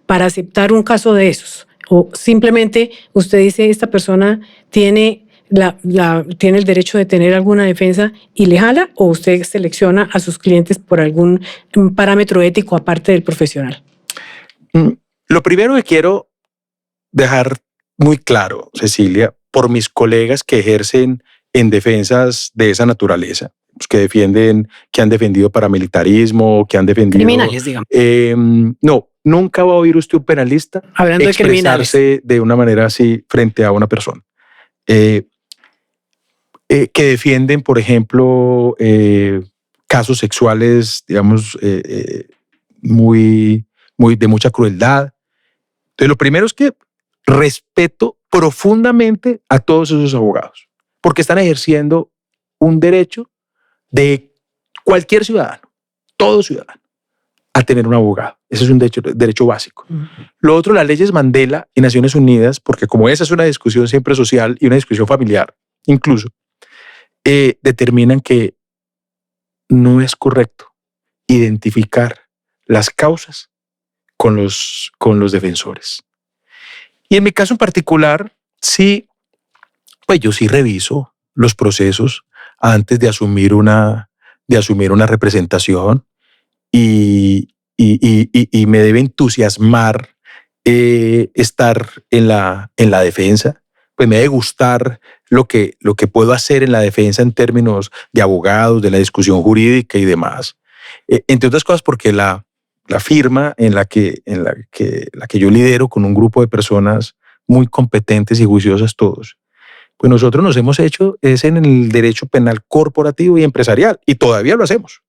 para aceptar un caso de esos? O simplemente usted dice, esta persona tiene el derecho de tener alguna defensa y le jala, o usted selecciona a sus clientes por algún parámetro ético aparte del profesional? Lo primero que quiero dejar muy claro, Cecilia, por mis colegas que ejercen en defensas de esa naturaleza, que han defendido paramilitarismo, que han defendido... Criminales, digamos. No, nunca va a oír usted un penalista hablando de expresarse de una manera así frente a una persona. Que defienden, por ejemplo, casos sexuales, digamos, de mucha crueldad. Entonces, lo primero es que respeto profundamente a todos esos abogados, porque están ejerciendo un derecho de cualquier ciudadano, todo ciudadano, a tener un abogado. Ese es un derecho básico. Uh-huh. Lo otro, las leyes Mandela y Naciones Unidas, porque como esa es una discusión siempre social y una discusión familiar, incluso, determinan que no es correcto identificar las causas con los defensores. Y en mi caso en particular, sí, pues yo sí reviso los procesos antes de asumir una representación y me debe entusiasmar estar en la defensa. Pues me debe gustar lo que puedo hacer en la defensa en términos de abogados, de la discusión jurídica y demás. Entre otras cosas porque la firma en la que yo lidero con un grupo de personas muy competentes y juiciosas todos, pues nosotros nos hemos hecho es en el derecho penal corporativo y empresarial, y todavía lo hacemos.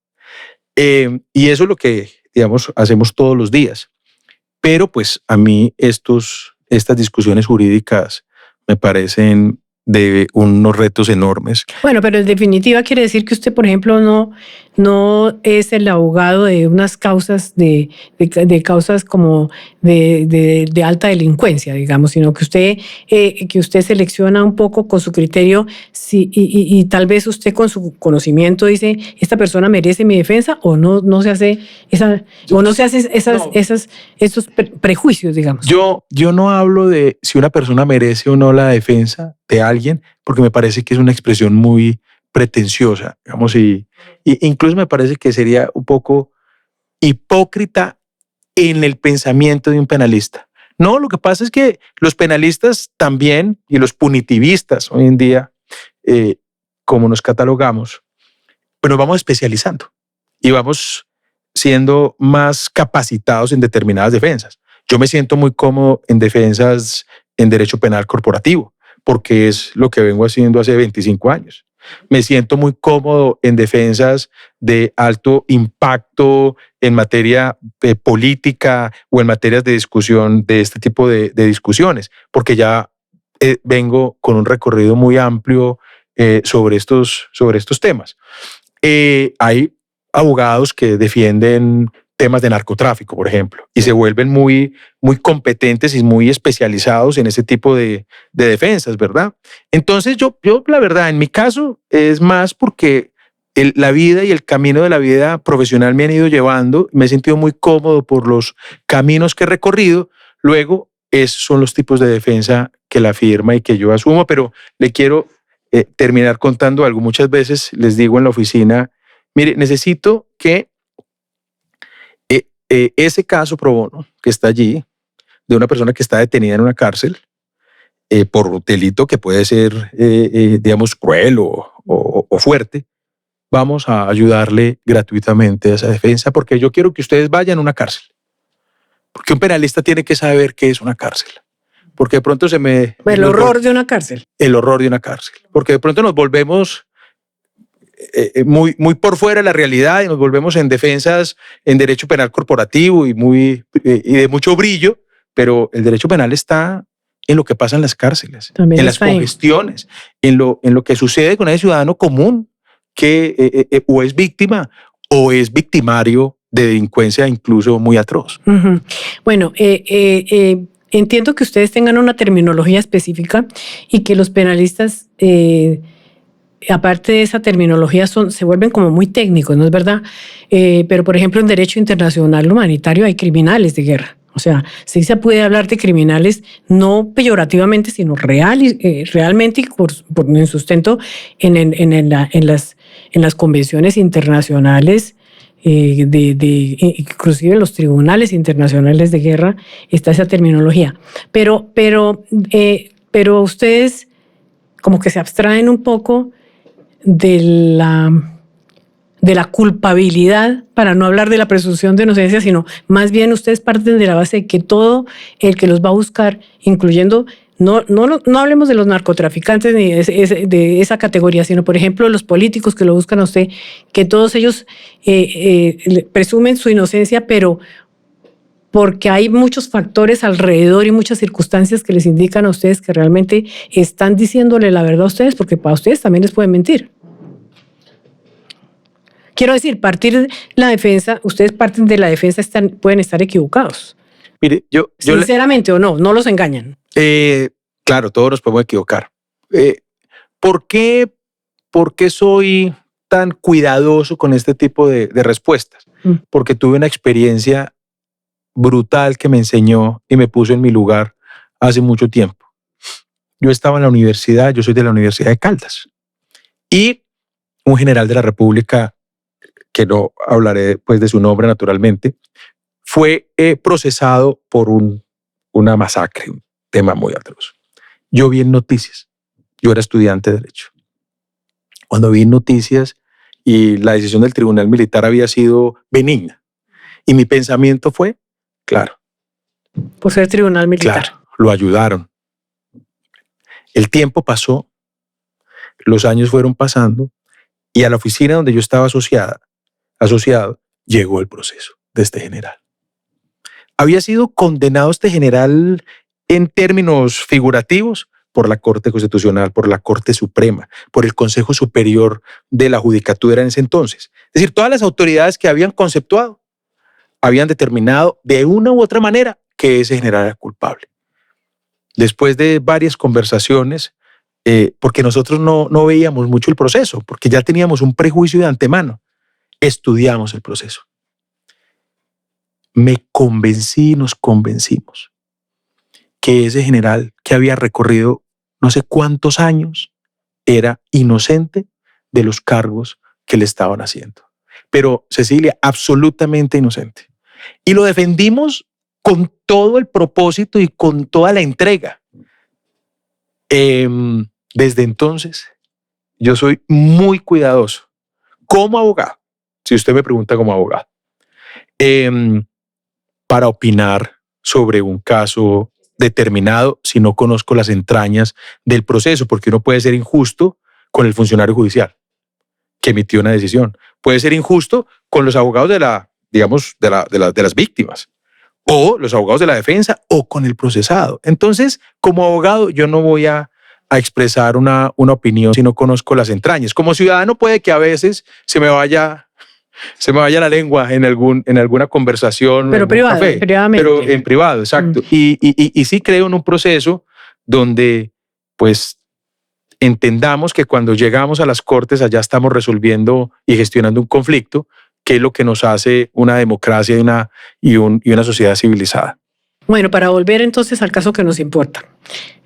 Y eso es lo que, digamos, hacemos todos los días. Pero pues a mí estas discusiones jurídicas me parecen de unos retos enormes. Bueno, pero en definitiva quiere decir que usted, por ejemplo, no es el abogado de unas causas de causas como de alta delincuencia, digamos, sino que usted selecciona un poco con su criterio y tal vez usted con su conocimiento dice, esta persona merece mi defensa, o no se hace esos prejuicios, digamos. Yo no hablo de si una persona merece o no la defensa de alguien, porque me parece que es una expresión muy pretenciosa, digamos, y incluso me parece que sería un poco hipócrita en el pensamiento de un penalista. No, lo que pasa es que los penalistas también, y los punitivistas hoy en día, como nos catalogamos, pues nos vamos especializando y vamos siendo más capacitados en determinadas defensas. Yo me siento muy cómodo en defensas en derecho penal corporativo, porque es lo que vengo haciendo hace 25 años. Me siento muy cómodo en defensas de alto impacto en materia política o en materias de discusión de este tipo de discusiones, porque ya vengo con un recorrido muy amplio sobre estos temas. Hay abogados que defienden temas de narcotráfico, por ejemplo, y se vuelven muy, muy competentes y muy especializados en ese tipo de defensas, ¿verdad? Entonces yo, la verdad, en mi caso es más porque la vida y el camino de la vida profesional me han ido llevando, me he sentido muy cómodo por los caminos que he recorrido. Luego, esos son los tipos de defensa que la firma y que yo asumo, pero le quiero terminar contando algo. Muchas veces les digo en la oficina, mire, necesito que ese caso pro bono que está allí, de una persona que está detenida en una cárcel por un delito que puede ser, digamos, cruel o fuerte, vamos a ayudarle gratuitamente a esa defensa, porque yo quiero que ustedes vayan a una cárcel. Porque un penalista tiene que saber qué es una cárcel. Porque de pronto El horror de una cárcel. El horror de una cárcel. Porque de pronto nos volvemos muy, muy por fuera de la realidad y nos volvemos en defensas en derecho penal corporativo y de mucho brillo, pero el derecho penal está en lo que pasa en las cárceles, también en las congestiones, en lo que sucede con ese ciudadano común que o es víctima o es victimario de delincuencia incluso muy atroz. Uh-huh. Bueno, entiendo que ustedes tengan una terminología específica y que los penalistas, aparte de esa terminología, se vuelven como muy técnicos, ¿no es verdad? Pero, por ejemplo, en derecho internacional humanitario hay criminales de guerra. O sea, sí se puede hablar de criminales no peyorativamente, sino realmente en sustento en las convenciones internacionales, inclusive en los tribunales internacionales de guerra está esa terminología. Pero ustedes como que se abstraen un poco de la culpabilidad, para no hablar de la presunción de inocencia, sino más bien ustedes parten de la base de que todo el que los va a buscar, incluyendo, no hablemos de los narcotraficantes ni de esa categoría, sino por ejemplo los políticos que lo buscan a usted, que todos ellos presumen su inocencia, pero porque hay muchos factores alrededor y muchas circunstancias que les indican a ustedes que realmente están diciéndole la verdad a ustedes, porque para ustedes también les pueden mentir. Quiero decir, ustedes parten de la defensa, pueden estar equivocados. Mire, sinceramente o no los engañan. Claro, todos nos podemos equivocar. ¿Por qué soy tan cuidadoso con este tipo de respuestas? Porque tuve una experiencia brutal que me enseñó y me puso en mi lugar hace mucho tiempo. Yo estaba en la universidad, yo soy de la Universidad de Caldas, y un general de la República, que no hablaré pues de su nombre naturalmente, fue procesado por una masacre, un tema muy atroz. Yo vi en noticias, yo era estudiante de Derecho. Cuando vi en noticias y la decisión del Tribunal Militar había sido benigna, y mi pensamiento fue, claro. Por ser Tribunal Militar. Claro, lo ayudaron. El tiempo pasó, los años fueron pasando, y a la oficina donde yo estaba asociado, llegó el proceso de este general. Había sido condenado este general en términos figurativos por la Corte Constitucional, por la Corte Suprema, por el Consejo Superior de la Judicatura en ese entonces. Es decir, todas las autoridades que habían conceptuado habían determinado de una u otra manera que ese general era culpable. Después de varias conversaciones, porque nosotros no veíamos mucho el proceso, porque ya teníamos un prejuicio de antemano, estudiamos el proceso. Nos convencimos que ese general, que había recorrido no sé cuántos años, era inocente de los cargos que le estaban haciendo. Pero Cecilia, absolutamente inocente. Y lo defendimos con todo el propósito y con toda la entrega. Desde entonces, yo soy muy cuidadoso como abogado, si usted me pregunta como abogado, para opinar sobre un caso determinado si no conozco las entrañas del proceso, porque uno puede ser injusto con el funcionario judicial que emitió una decisión. Puede ser injusto con los abogados digamos, de las víctimas, o los abogados de la defensa, o con el procesado. Entonces, como abogado, yo no voy a expresar una opinión si no conozco las entrañas. Como ciudadano puede que a veces se me vaya la lengua en alguna conversación, pero en un café, privadamente. pero en privado, exacto. Y sí creo en un proceso donde, pues, entendamos que cuando llegamos a las cortes allá estamos resolviendo y gestionando un conflicto, que es lo que nos hace una democracia y una sociedad civilizada. Bueno, para volver entonces al caso que nos importa,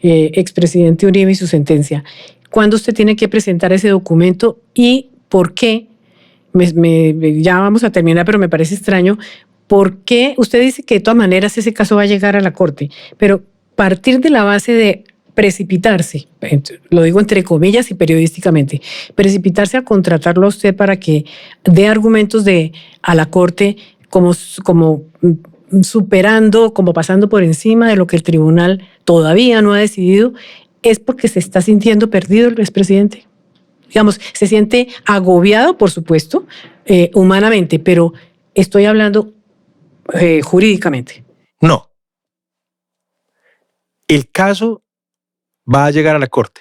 expresidente Uribe y su sentencia, ¿cuándo usted tiene que presentar ese documento y por qué? Ya vamos a terminar, pero me parece extraño. ¿Por qué? Usted dice que de todas maneras ese caso va a llegar a la corte, pero partir de la base de precipitarse, lo digo entre comillas y periodísticamente, precipitarse a contratarlo a usted para que dé argumentos a la corte como superando, como pasando por encima de lo que el tribunal todavía no ha decidido, es porque se está sintiendo perdido el expresidente. Digamos, se siente agobiado, por supuesto, humanamente, pero estoy hablando jurídicamente. No. El caso va a llegar a la corte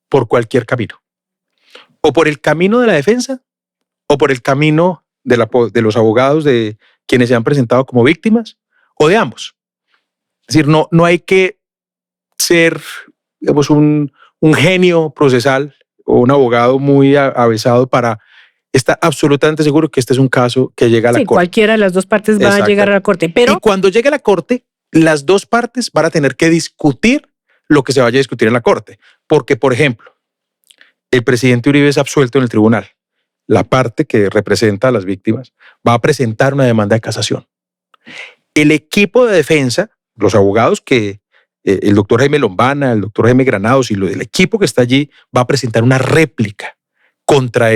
por cualquier camino. O por el camino de la defensa, o por el camino de los abogados de quienes se han presentado como víctimas, o de ambos. Es decir, no hay que ser, digamos, un genio procesal o un abogado muy avesado para estar absolutamente seguro que este es un caso que llega a la corte. Cualquiera de las dos partes va a llegar a la corte. Pero... Y cuando llegue a la corte, las dos partes van a tener que discutir lo que se vaya a discutir en la corte. Porque, por ejemplo, el presidente Uribe es absuelto en el tribunal. La parte que representa a las víctimas va a presentar una demanda de casación. El equipo de defensa, los abogados que el doctor Jaime Lombana, el doctor Jaime Granados y el equipo que está allí va a presentar una réplica contra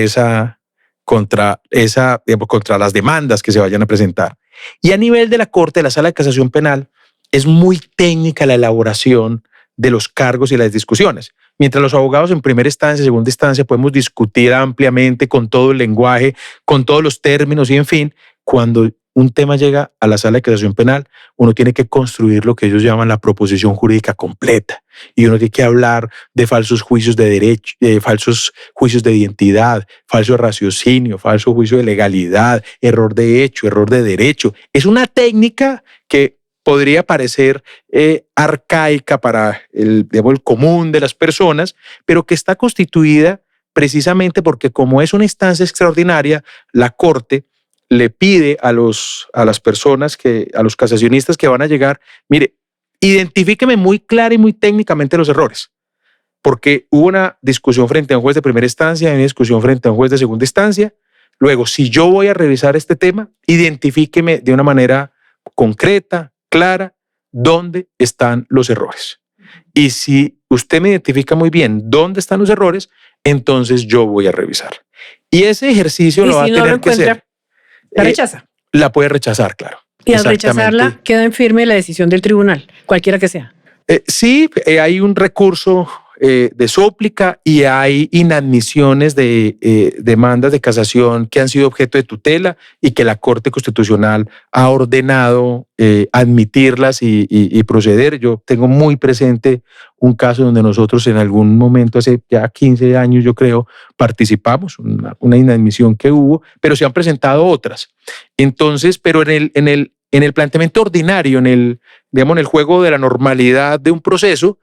las demandas que se vayan a presentar. Y a nivel de la corte, de la sala de casación penal, es muy técnica la elaboración de los cargos y las discusiones. Mientras los abogados en primera instancia, segunda instancia, podemos discutir ampliamente con todo el lenguaje, con todos los términos y en fin, cuando un tema llega a la sala de casación penal, uno tiene que construir lo que ellos llaman la proposición jurídica completa y uno tiene que hablar de falsos juicios de derecho, falsos juicios de identidad, falso raciocinio, falso juicio de legalidad, error de hecho, error de derecho. Es una técnica que podría parecer arcaica para el común de las personas, pero que está constituida precisamente porque como es una instancia extraordinaria, la Corte le pide a las personas, a los casacionistas que van a llegar, mire, identifíqueme muy clara y muy técnicamente los errores, porque hubo una discusión frente a un juez de primera instancia y una discusión frente a un juez de segunda instancia. Luego, si yo voy a revisar este tema, identifíqueme de una manera concreta, clara, dónde están los errores. Y si usted me identifica muy bien dónde están los errores, entonces yo voy a revisar. Y ese ejercicio lo va a tener que hacer. ¿La rechaza? La puede rechazar, claro. Y al rechazarla queda en firme la decisión del tribunal, cualquiera que sea. Sí, hay un recurso de súplica y hay inadmisiones de demandas de casación que han sido objeto de tutela y que la Corte Constitucional ha ordenado admitirlas y proceder. Yo tengo muy presente un caso donde nosotros en algún momento, hace ya 15 años yo creo, participamos, una inadmisión que hubo, pero se han presentado otras. Entonces, pero en el planteamiento ordinario, en el juego de la normalidad de un proceso,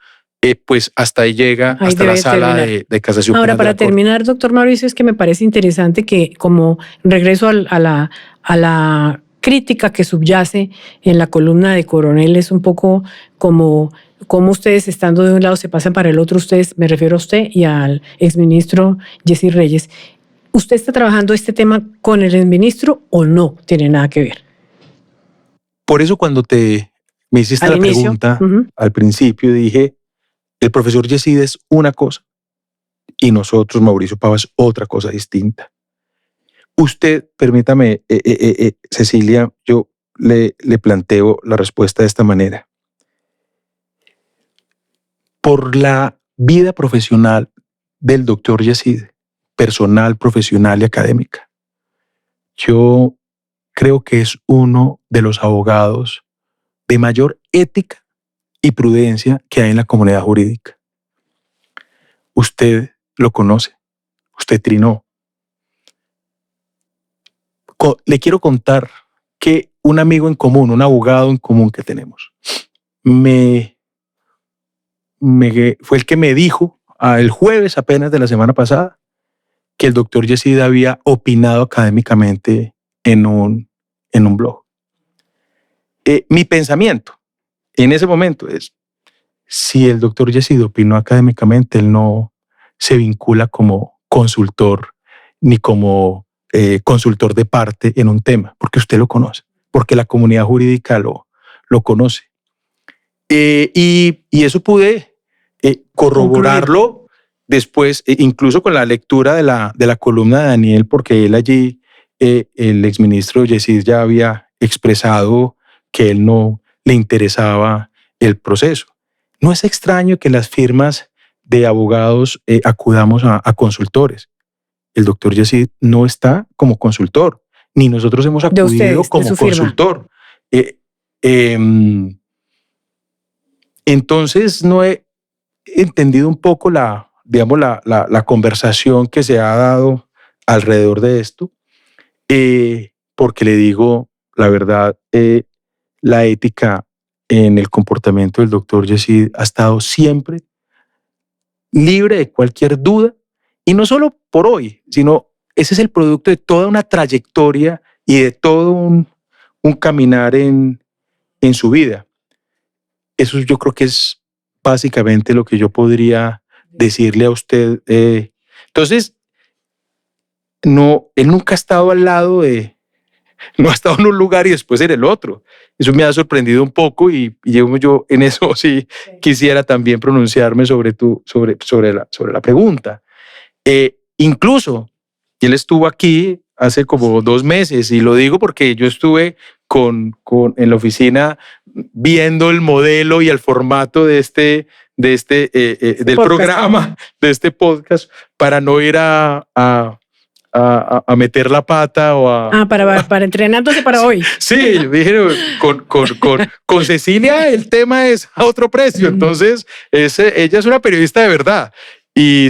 pues hasta ahí llega, ahí hasta la sala de casación. Ahora, para terminar, doctor Mauricio, es que me parece interesante que, como regreso a la crítica que subyace en la columna de Coronel, es un poco como ustedes, estando de un lado, se pasan para el otro. Ustedes, me refiero a usted y al exministro Jessy Reyes. ¿Usted está trabajando este tema con el exministro o no tiene nada que ver? Por eso cuando me hiciste la pregunta al principio, dije, el profesor Jessy es una cosa y nosotros, Mauricio Pava, es otra cosa distinta. Usted, permítame, Cecilia, yo le planteo la respuesta de esta manera. Por la vida profesional del doctor Jessy, personal, profesional y académica, yo creo que es uno de los abogados de mayor ética y prudencia que hay en la comunidad jurídica. Usted lo conoce, usted trinó. Le quiero contar que un amigo en común, un abogado en común que tenemos, fue el que me dijo el jueves apenas de la semana pasada que el doctor Yesid había opinado académicamente en un blog. Mi pensamiento en ese momento es, si el doctor Yesid opinó académicamente, él no se vincula como consultor ni como consultor de parte en un tema, porque usted lo conoce, porque la comunidad jurídica lo conoce. Y eso pude corroborarlo después, incluso con la lectura de la columna de Daniel, porque él allí, el exministro Yesid ya había expresado que él no le interesaba el proceso. No es extraño que las firmas de abogados acudamos a consultores. El doctor Yesid no está como consultor, ni nosotros hemos acudido como consultor. Entonces no he entendido un poco la conversación que se ha dado alrededor de esto, porque le digo la verdad, la ética en el comportamiento del doctor Yesid ha estado siempre libre de cualquier duda, y no solo por hoy, sino ese es el producto de toda una trayectoria y de todo un caminar en su vida. Eso yo creo que es básicamente lo que yo podría decirle a usted. Entonces, no, él nunca ha estado al lado no ha estado en un lugar y después en el otro. Eso me ha sorprendido un poco y yo en eso sí quisiera también pronunciarme sobre la pregunta. Incluso, él estuvo aquí hace como 2 meses, y lo digo porque yo estuve en la oficina viendo el modelo y el formato del programa, de este podcast, para no ir a meter la pata para entrenándose para hoy. Sí, yo dije, con Cecilia el tema es a otro precio. Entonces, ella es una periodista de verdad. Y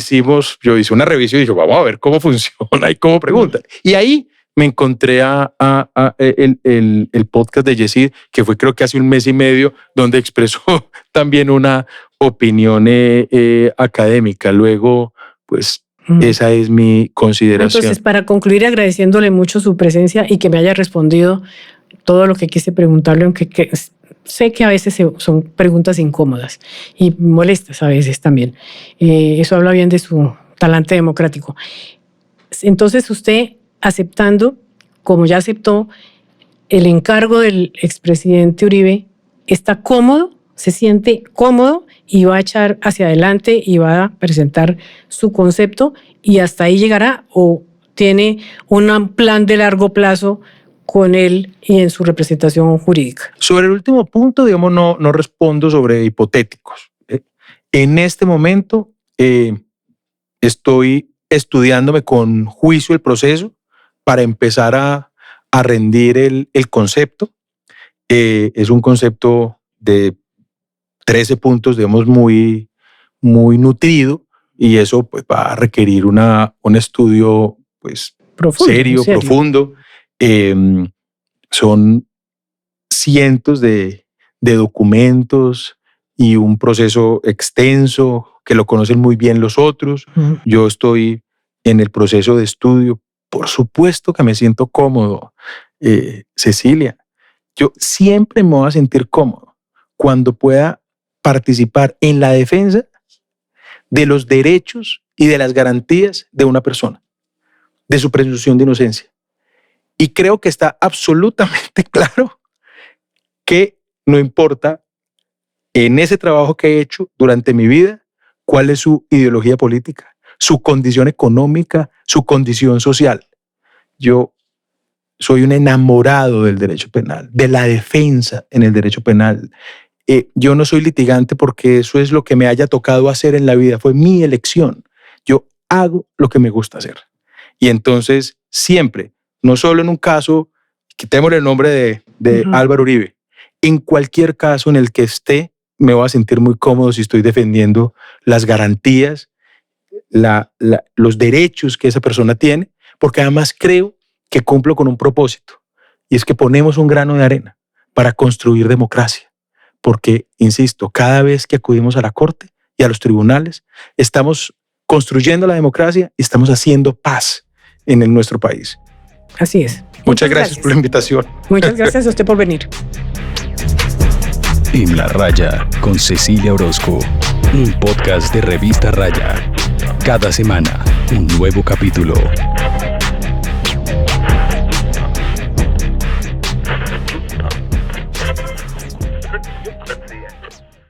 yo hice una revisión y dije, vamos a ver cómo funciona y cómo pregunta. Y ahí me encontré el podcast de Yesid, que fue creo que hace 1 mes y medio, donde expresó también una opinión académica. Luego, pues, esa es mi consideración. Entonces, para concluir, agradeciéndole mucho su presencia y que me haya respondido todo lo que quise preguntarle, aunque sé que a veces son preguntas incómodas y molestas a veces también. Eso habla bien de su talante democrático. Entonces, usted aceptando, como ya aceptó, el encargo del expresidente Uribe, ¿está cómodo? ¿Se siente cómodo y va a echar hacia adelante y va a presentar su concepto y hasta ahí llegará, o tiene un plan de largo plazo con él y en su representación jurídica? Sobre el último punto, digamos, no respondo sobre hipotéticos. En este momento estoy estudiándome con juicio el proceso para empezar a rendir el concepto. Es un concepto de 13 puntos, digamos, muy, muy nutrido, y eso pues va a requerir un estudio pues serio, profundo. Son cientos de documentos y un proceso extenso que lo conocen muy bien los otros. Yo estoy en el proceso de estudio. Por supuesto que me siento cómodo, Cecilia. Yo siempre me voy a sentir cómodo cuando pueda participar en la defensa de los derechos y de las garantías de una persona, de su presunción de inocencia. Y creo que está absolutamente claro que no importa en ese trabajo que he hecho durante mi vida cuál es su ideología política, su condición económica, su condición social. Yo soy un enamorado del derecho penal, de la defensa en el derecho penal. Yo no soy litigante porque eso es lo que me haya tocado hacer en la vida, fue mi elección. Yo hago lo que me gusta hacer. Y entonces siempre, no solo en un caso quitémosle el nombre de Álvaro Uribe. En cualquier caso en el que esté, me voy a sentir muy cómodo si estoy defendiendo las garantías, los derechos que esa persona tiene, porque además creo que cumplo con un propósito, y es que ponemos un grano de arena para construir democracia. Porque, insisto, cada vez que acudimos a la Corte y a los tribunales, estamos construyendo la democracia y estamos haciendo paz en nuestro país. Así es. Muchas gracias por la invitación. Muchas gracias a usted por venir. En la Raya con Cecilia Orozco, un podcast de Revista Raya. Cada semana, un nuevo capítulo.